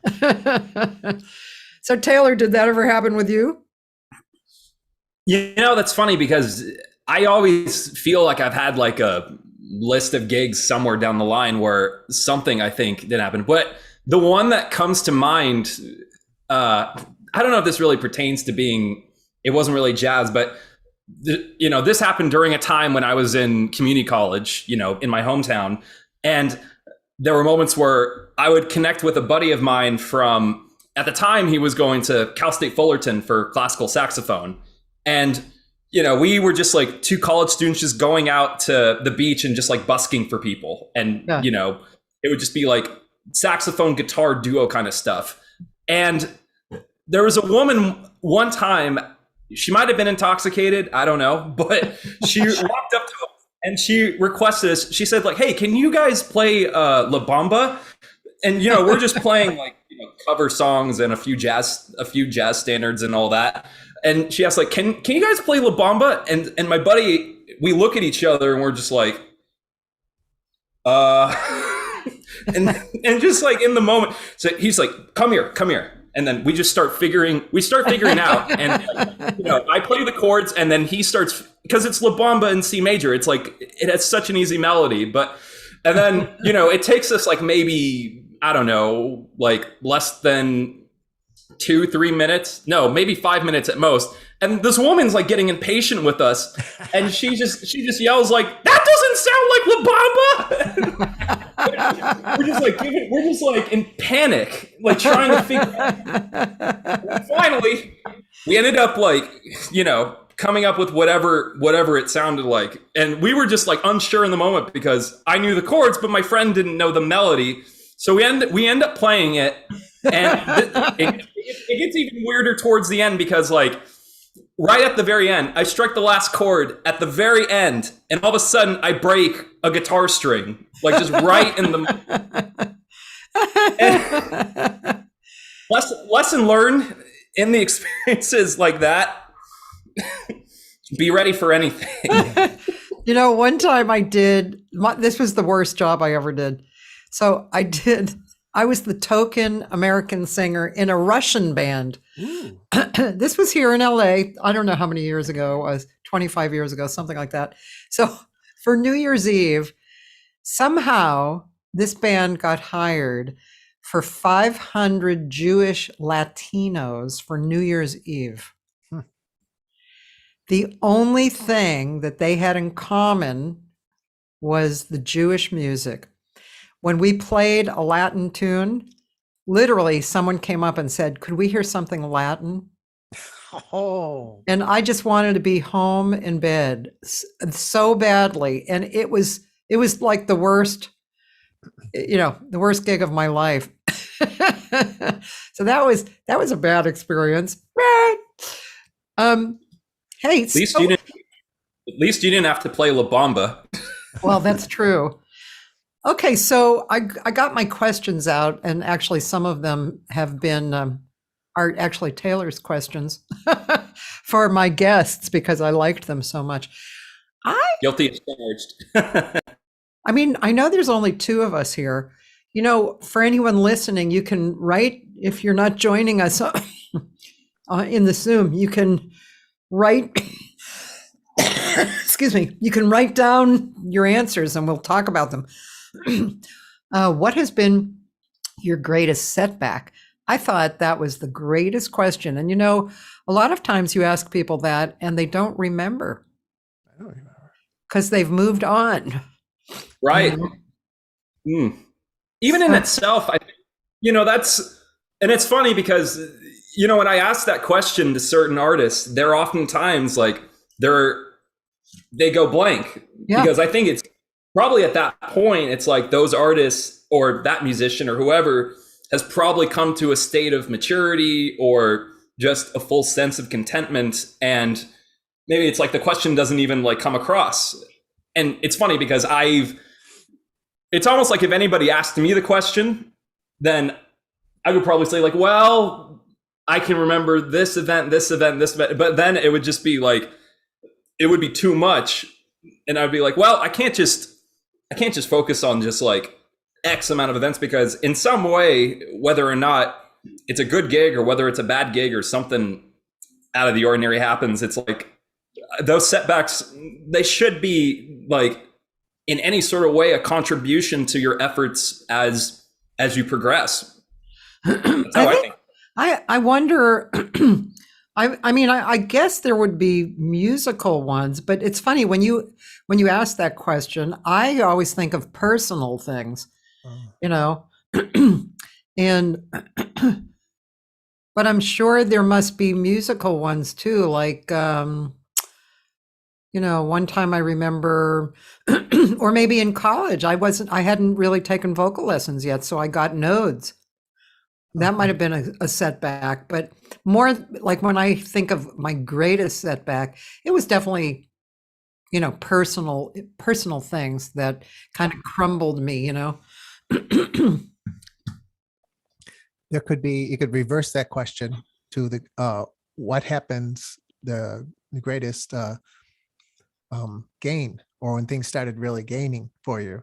So Taylor, did that ever happen with you?
You know, that's funny because I always feel like I've had like a list of gigs somewhere down the line where something I think didn't happen. But the one that comes to mind, I don't know if this really pertains to it wasn't really jazz, but you know, this happened during a time when I was in community college, you know, in my hometown. And there were moments where I would connect with a buddy of mine from, at the time he was going to Cal State Fullerton for classical saxophone. And, you know, we were just like two college students just going out to the beach and just like busking for people. And,
Yeah.
you know, it would just be like saxophone, guitar duo kind of stuff. And there was a woman one time, she might have been intoxicated, I don't know, but she walked up to us and she requested us. She said, like, hey, can you guys play La Bamba? And, you know, we're just playing like, you know, cover songs and a few jazz standards and all that. And she asked, like, can you guys play La Bamba? And my buddy, we look at each other and we're just like, and just like in the moment. So he's like, come here. And then we start figuring out. And, like, you know, I play the chords and then he starts, because it's La Bamba in C major. It's like, it has such an easy melody. And then, you know, it takes us like maybe, I don't know, like less than 2-3 minutes. No, maybe 5 minutes at most. And this woman's like getting impatient with us. And she just yells like, that doesn't sound like La Bamba. we're just like in panic, like trying to figure out. And finally, we ended up like, you know, coming up with whatever it sounded like. And we were just like unsure in the moment because I knew the chords, but my friend didn't know the melody. So we end up playing it. And it gets even weirder towards the end because like right at the very end, I strike the last chord at the very end, and all of a sudden I break a guitar string, like just right in the. Lesson learned in the experiences like that. Be ready for anything.
You know, one time this was the worst job I ever did. So I was the token American singer in a Russian band. This was here in LA. I don't know how many years ago it was, 25 years ago, something like that. So for New Year's Eve, somehow this band got hired for 500 Jewish Latinos for New Year's Eve. The only thing that they had in common was the Jewish music. When we played a Latin tune, literally someone came up and said, could we hear something Latin?
Oh,
And I just wanted to be home in bed so badly. And it was like the worst, you know, the worst gig of my life. So that was a bad experience. Hey,
At least you didn't have to play La Bamba.
Well, that's true. Okay, so I got my questions out, and actually some of them have been are actually Taylor's questions for my guests because I liked them so much.
Guilty as charged.
I mean, I know there's only two of us here. You know, for anyone listening, you can write, if you're not joining us in the Zoom, you can write, excuse me, you can write down your answers and we'll talk about them. What has been your greatest setback? I thought that was the greatest question. And a lot of times you ask people that and they don't remember
I don't remember.
because they've moved on.
Right. Even in itself, that's, and it's funny because, when I ask that question to certain artists, they're oftentimes like, they go blank.
Yeah.
Because I think it's probably at that point, it's like those artists or that musician or whoever has probably come to a state of maturity or just a full sense of contentment. And maybe it's like the question doesn't even like come across. And it's funny because it's almost like if anybody asked me the question, then I would probably say like, well, I can remember this event, but then it would just be like, it would be too much. And I'd be like, well, I can't just focus on just like X amount of events, because in some way, whether or not it's a good gig or whether it's a bad gig or something out of the ordinary happens, it's like those setbacks, they should be like in any sort of way a contribution to your efforts as you progress. That's how I think.
I wonder, I guess there would be musical ones, but it's funny when you ask that question, I always think of personal things, and but I'm sure there must be musical ones too. Like, one time I remember, or maybe in college, I hadn't really taken vocal lessons yet, so I got nodes. That might have been a setback, but more like when I think of my greatest setback, it was definitely, personal things that kind of crumbled me,
There could be, you could reverse that question to the what happens the greatest gain, or when things started really gaining for you.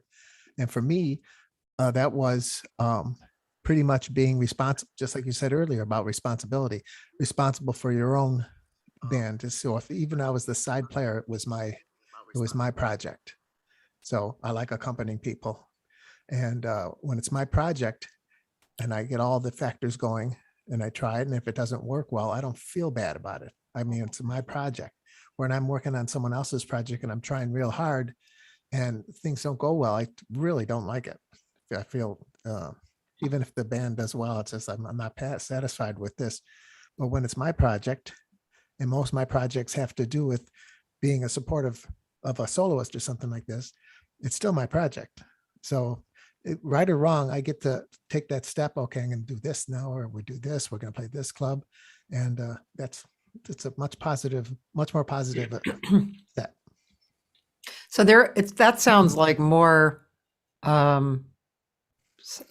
And for me, that was pretty much being responsible, just like you said earlier about responsibility, responsible for your own band. So even I was the side player, it was my project. So I like accompanying people. And when it's my project and I get all the factors going and I try it, and if it doesn't work well, I don't feel bad about it. I mean, it's my project. When I'm working on someone else's project and I'm trying real hard and things don't go well, I really don't like it. I feel, even if the band does well, it's just, I'm not satisfied with this. But when it's my project, and most of my projects have to do with being a supportive of a soloist or something like this, it's still my project. So right or wrong, I get to take that step. Okay, I'm going to do this now, or we do this, we're going to play this club. And it's a much more positive step.
So that sounds like more,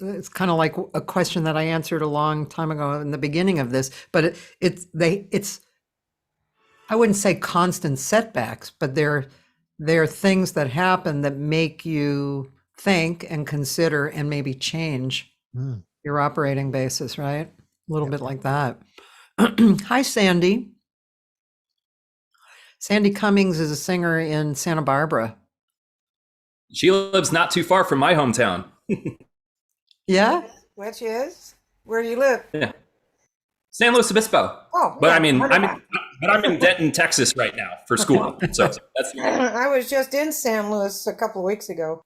it's kind of like a question that I answered a long time ago in the beginning of this, but it's I wouldn't say constant setbacks, but they're things that happen that make you think and consider and maybe change your operating basis, right? A little bit like that. Hi, Sandy. Sandy Cummings is a singer in Santa Barbara.
She lives not too far from my hometown.
Yeah?
Which is? Where you live?
Yeah. San Luis Obispo.
Oh,
But
yeah,
I'm in Denton, Texas right now for school. So that's
I was just in San Luis a couple of weeks ago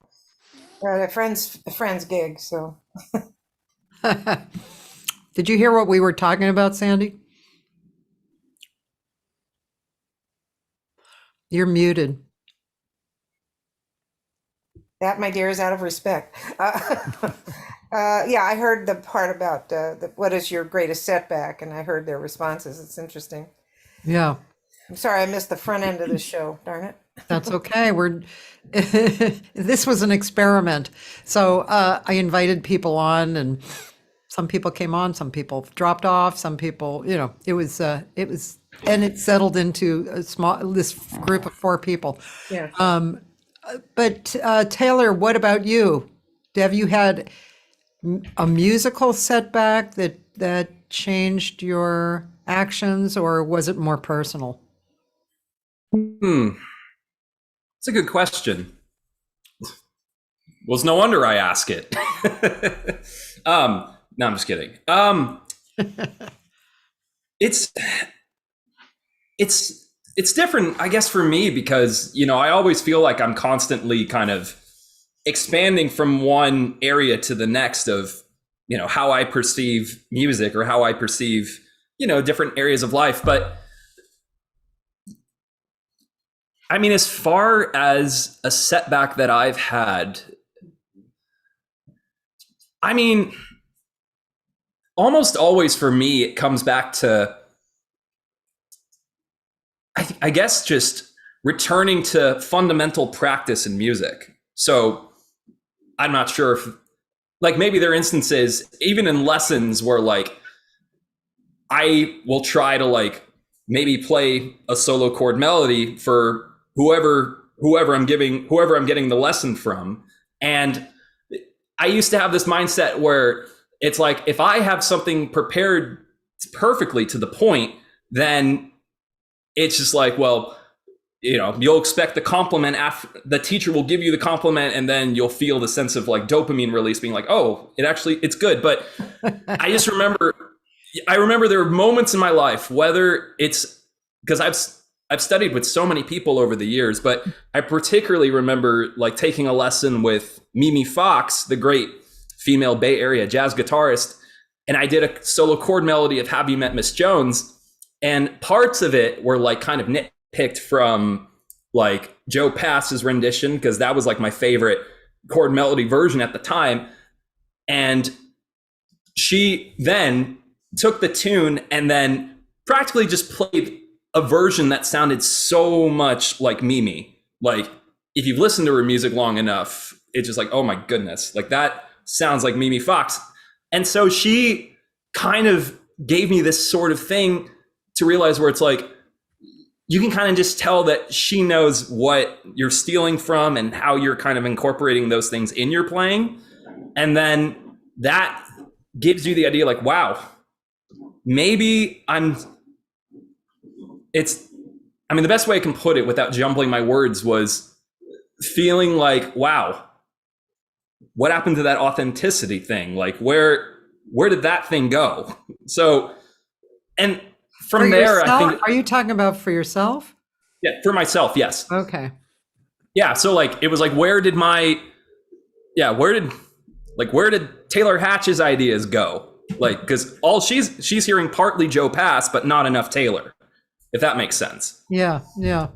at a friend's gig. So
Did you hear what we were talking about, Sandy? You're muted.
that, my dear, is out of respect. Yeah, I heard the part about what is your greatest setback, and I heard their responses. It's interesting.
Yeah,
I'm sorry I missed the front end of the show. Darn it.
that's okay. This was an experiment. So I invited people on, and some people came on, some people dropped off, some people, it was, and it settled into this group of 4 people.
Yeah.
But Taylor, what about you? Have you had a musical setback that changed your actions, or was it more personal?
It's a good question. Well, it's no wonder I ask it. No, I'm just kidding. It's different, I guess, for me because, you know, I always feel like I'm constantly kind of expanding from one area to the next of, you know, how I perceive music or how I perceive, you know, different areas of life. But I mean, as far as a setback that I've had, I mean, almost always for me, it comes back to, I guess, just returning to fundamental practice in music. So I'm not sure if, like, maybe there are instances, even in lessons, where like I will try to like maybe play a solo chord melody for whoever I'm getting the lesson from. And I used to have this mindset where it's like, if I have something prepared perfectly to the point, then it's just like, well, you know, you'll expect the compliment after the teacher will give you the compliment, and then you'll feel the sense of like dopamine release being like, oh, it's good. But I just remember there were moments in my life, whether it's because I've studied with so many people over the years, but I particularly remember like taking a lesson with Mimi Fox, the great female Bay Area jazz guitarist. And I did a solo chord melody of Have You Met Miss Jones? And parts of it were like kind of nitpicked from like Joe Pass's rendition, because that was like my favorite chord melody version at the time. And she then took the tune and then practically just played a version that sounded so much like Mimi. Like, if you've listened to her music long enough, it's just like, oh my goodness, like that sounds like Mimi Fox. And so she kind of gave me this sort of thing to realize where it's like, you can kind of just tell that she knows what you're stealing from and how you're kind of incorporating those things in your playing. And then that gives you the idea like, wow, maybe the best way I can put it without jumbling my words was feeling like, wow, what happened to that authenticity thing? Like, where did that thing go? So, and from
For
there,
yourself?
I think,
Are you talking about for yourself?
yeah, for myself, yes.
Okay.
Yeah. So like, it was like, where did Taylor Hatch's ideas go? Like, because all she's hearing partly Joe Pass, but not enough Taylor, if that makes sense.
Yeah, yeah.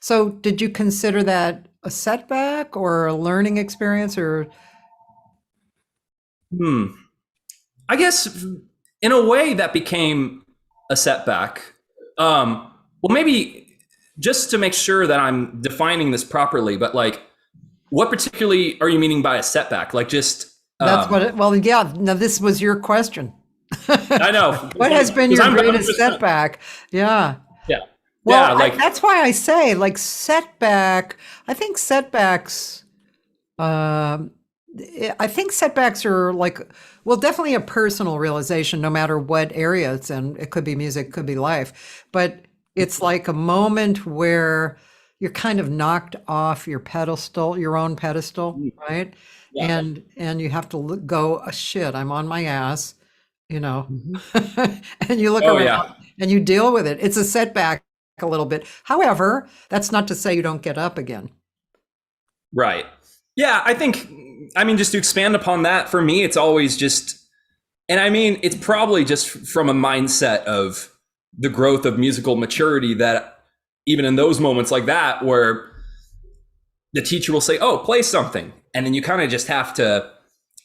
So did you consider that a setback or a learning experience, or?
I guess in a way that became a setback. Well, maybe just to make sure that I'm defining this properly, but like, what particularly are you meaning by a setback? Like, just
That's well, yeah, no, this was your question.
I know.
What has been your
I'm
greatest
just-
setback? Yeah.
Yeah.
Well,
Yeah, like,
that's why I say like setback. I think setbacks. I think setbacks are like, well, definitely a personal realization, no matter what area it's in. It could be music, could be life, but it's like a moment where you're kind of knocked off your pedestal, your own pedestal, right?
Yeah.
And you have to go, oh, shit, I'm on my ass, you know, and you look
Oh,
around
yeah.
and you deal with it. It's a setback a little bit. However, that's not to say you don't get up again.
right. Yeah, I mean, just to expand upon that, for me, it's always just, and I mean, it's probably just from a mindset of the growth of musical maturity that even in those moments like that, where the teacher will say, oh, play something. And then you kind of just have to,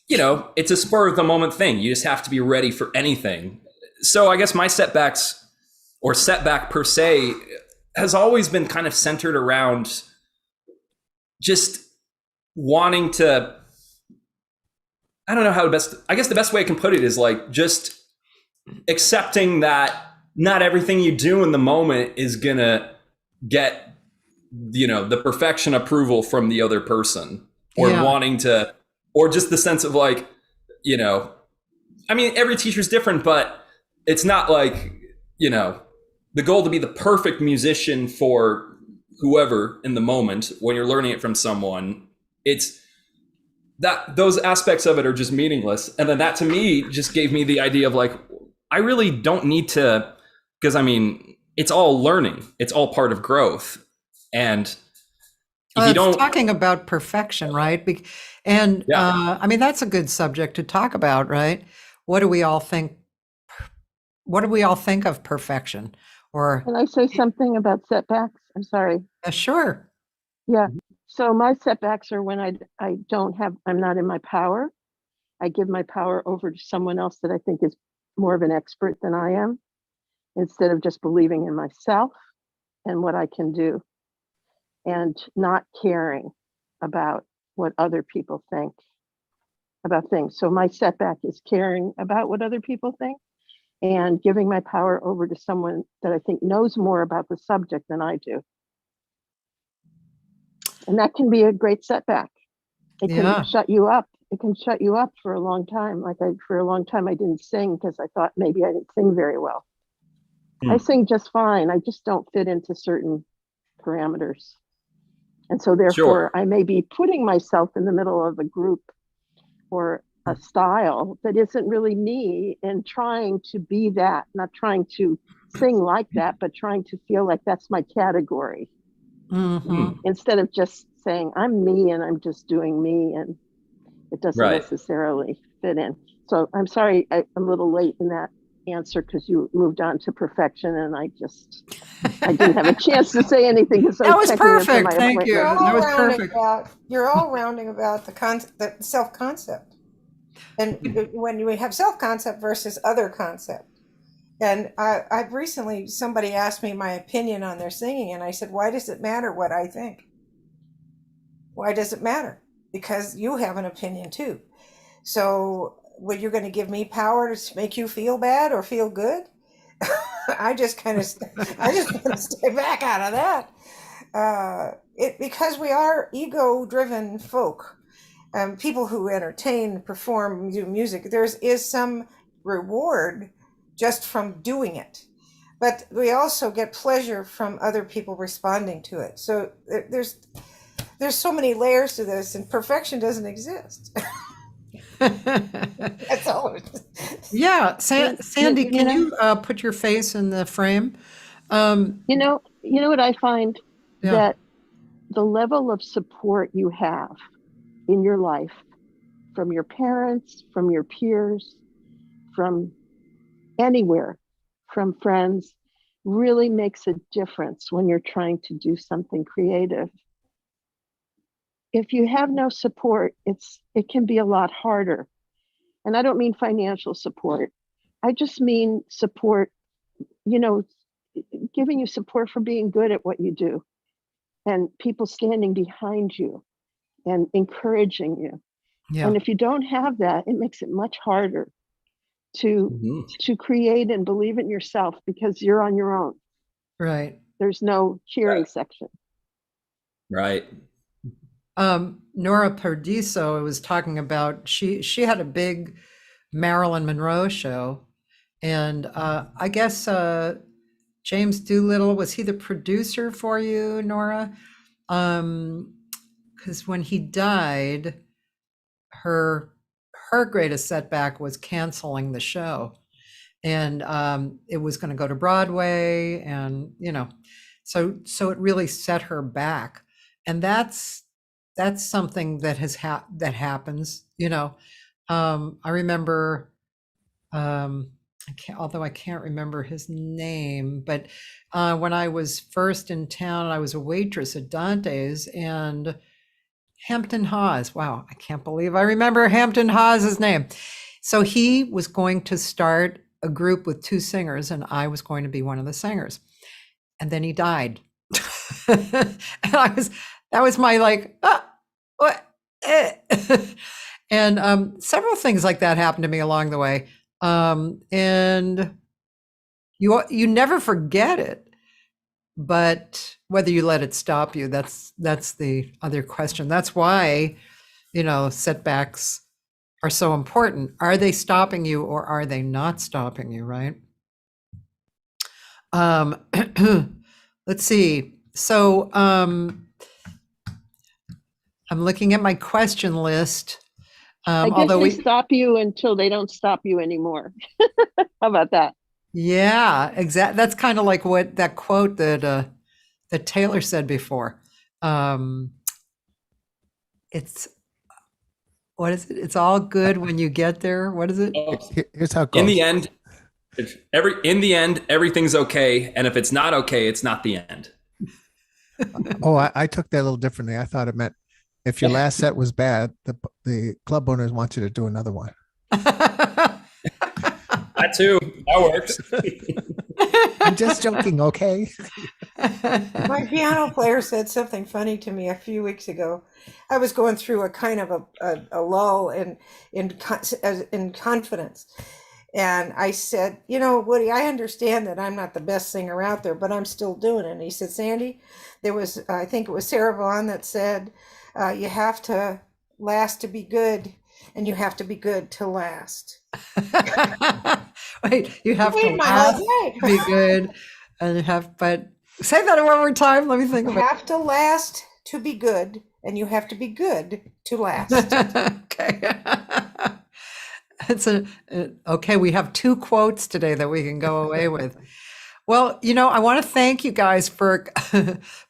you know, it's a spur of the moment thing. You just have to be ready for anything. So I guess my setbacks, or setback per se, has always been kind of centered around just wanting to, I don't know how I guess the best way I can put it is like just accepting that not everything you do in the moment is gonna get, you know, the perfection approval from the other person, or
Yeah.
wanting to, or just the sense of like, you know, I mean, every teacher's different, but it's not like, you know, the goal to be the perfect musician for, whoever in the moment, when you're learning it from someone, it's that those aspects of it are just meaningless. And then that to me just gave me the idea of like, I really don't need to, because I mean, it's all learning. It's all part of growth. And if you
It's
don't,
talking about perfection, right? And
yeah,
I mean, that's a good subject to talk about, right? What do we all think? What do we all think of perfection? Or
Can I say something about setbacks? I'm sorry.
sure,
Yeah. So my setbacks are when I don't have, I'm not in my power. I give my power over to someone else that I think is more of an expert than I am, instead of just believing in myself and what I can do and not caring about what other people think about things. So my setback is caring about what other people think and giving my power over to someone that I think knows more about the subject than I do. And that can be a great setback. It can
yeah,
shut you up. It can shut you up for a long time. For a long time, I didn't sing because I thought maybe I didn't sing very well. I sing just fine. I just don't fit into certain parameters. And so therefore,
sure.
I may be putting myself in the middle of a group or a style that isn't really me and trying to be that, not trying to sing like that, but trying to feel like that's my category
hmm,
instead of just saying I'm me and I'm just doing me and it doesn't
Right.
necessarily fit in. So I'm sorry, I'm a little late in that answer because you moved on to perfection and I didn't have a chance to say anything because I
that
was
was
checking into my
perfect. Thank you.
You're
appointment.
That
all
was
rounding
perfect.
about. You're all rounding about the self concept, and when you have self concept versus other concept. And I've recently somebody asked me my opinion on their singing, and I said, "Why does it matter what I think? Why does it matter? Because you have an opinion too. So, when you're going to give me power to make you feel bad or feel good, I just kind of, I just kind of stay back out of that. It because we are ego-driven folk, people who entertain, perform, do music. Is some reward just from doing it, but we also get pleasure from other people responding to it. So there's so many layers to this, and perfection doesn't exist. That's all.
Yeah, Sandy,
You
can
know,
you put your face in the frame?
you know what I find,
Yeah,
that the level of support you have in your life from your parents, from your peers, from anywhere, from friends, really makes a difference when you're trying to do something creative. If you have no support, it can be a lot harder. And I don't mean financial support. I just mean support, you know, giving you support for being good at what you do and people standing behind you and encouraging you.
yeah,
And if you don't have that, it makes it much harder to
Mhm.
to create and believe in yourself because you're on your own.
right.
There's no cheering section.
Right.
Nora Pardiso was talking about she had a big Marilyn Monroe show, and I guess James Doolittle, was he the producer for you, Nora? Because when he died, her her greatest setback was canceling the show, and it was going to go to Broadway, and so it really set her back, and that's something that that happens. I remember, although I can't remember his name, but when I was first in town, I was a waitress at Dante's, and Hampton Hawes. Wow, I can't believe I remember Hampton Hawes's name. So he was going to start a group with two singers, and I was going to be one of the singers. And then he died. And that was my like, what? And several things like that happened to me along the way. And you never forget it, but whether you let it stop you, that's the other question. That's why, setbacks are so important. Are they stopping you or are they not stopping you, right? Um, let's see. So I'm looking at my question list.
I guess
Although
they
we,
stop you until they don't stop you anymore. How about that?
yeah, exactly. That's kind of like what that quote that Taylor said before. It's what is it? It's all good when you get there. What is it?
Here's how it
In
goes.
the end, everything's okay, and if it's not okay, it's not the end.
Oh, I took that a little differently. I thought it meant if your last set was bad, the club owners want you to do another one.
That too. That works.
I'm just joking, okay?
My piano player said something funny to me a few weeks ago. I was going through a kind of a lull in confidence. And I said, you know, Woody, I understand that I'm not the best singer out there, but I'm still doing it. And he said, Sandy, there was, I think it was Sarah Vaughan that said, you have to last to be good, and you have to be good to last.
Wait, you have to
Made my
last
whole day.
to be good, and you have. But say that one more time. Let me think
You
of
have to last to be good, and you have to be good to last.
it. Okay. It's okay. We have 2 quotes today that we can go away with. Well, you know, I want to thank you guys for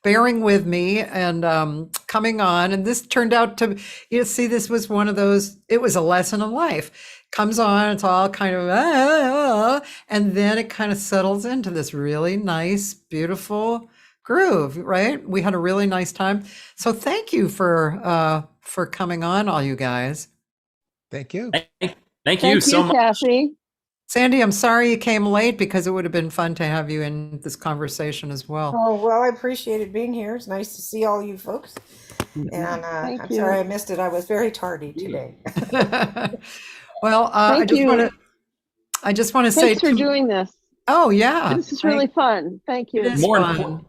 bearing with me and coming on. And this turned out to, see, this was one of those, it was a lesson in life. Comes on, it's all kind of, and then it kind of settles into this really nice, beautiful groove, right? We had a really nice time. So thank you for coming on, all you guys.
Thank you.
Thank you so much.
Kathy.
Sandy, I'm sorry you came late because it would have been fun to have you in this conversation as well.
Oh, well, I appreciated being here. It's nice to see all you folks. And I'm
you.
sorry I missed it. I was very tardy today.
Well, I
Thank
just
you.
want to say,
Thanks for doing this.
oh yeah,
This is really fun. Thank you.
it is
More
fun.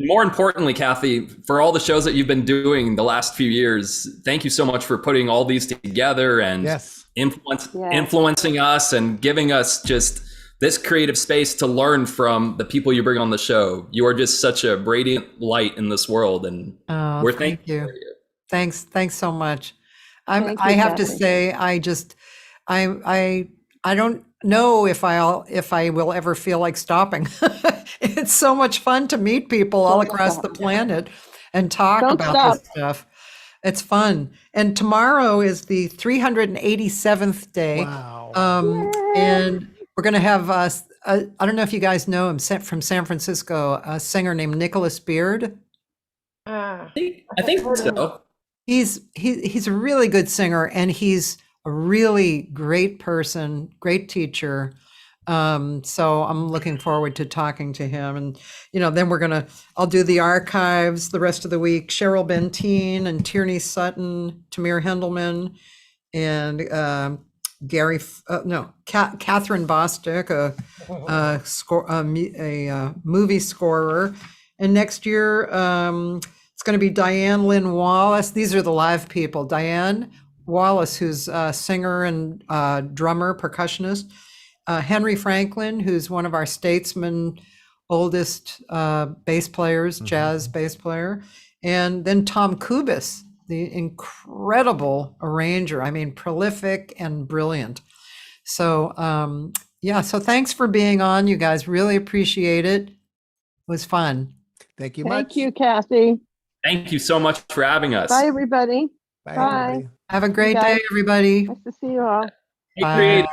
More importantly, Kathy, for all the shows that you've been doing the last few years, thank you so much for putting all these together and
Yes.
influencing us and giving us just this creative space to learn from the people you bring on the show. You are just such a radiant light in this world, and
Oh,
we're
thank
thankful
you.
for you.
Thanks so much.
Thank
I
you,
have to
Kathy.
say, I don't know if I will ever feel like stopping. It's so much fun to meet people all
Don't
across
stop.
the planet and talk
Don't
about
stop.
this stuff. It's fun. And tomorrow is the 387th day.
Wow.
And we're going to have, I don't know if you guys know him, from San Francisco, a singer named Nicholas Beard.
Ah,
I think so.
He's a really good singer, and he's a really great person, great teacher. So I'm looking forward to talking to him. And, then I'll do the archives the rest of the week. Cheryl Benteen and Tierney Sutton, Tamir Hendelman, and Catherine Bostic, a movie scorer. And next year, it's going to be Diane Lynn Wallace. These are the live people. Diane Wallace, who's a singer and drummer, percussionist. Henry Franklin, who's one of our statesmen, oldest bass players, jazz bass player. And then Tom Kubis, the incredible arranger. I mean, prolific and brilliant. So, so thanks for being on, you guys. Really appreciate it. It was fun.
Thank you much.
Thank you, Kathy.
Thank you so much for having us.
Bye, everybody.
Bye,
Bye.
everybody.
Have a great
guys.
day, everybody.
Nice to see you all.
Hey,
Bye.
creative.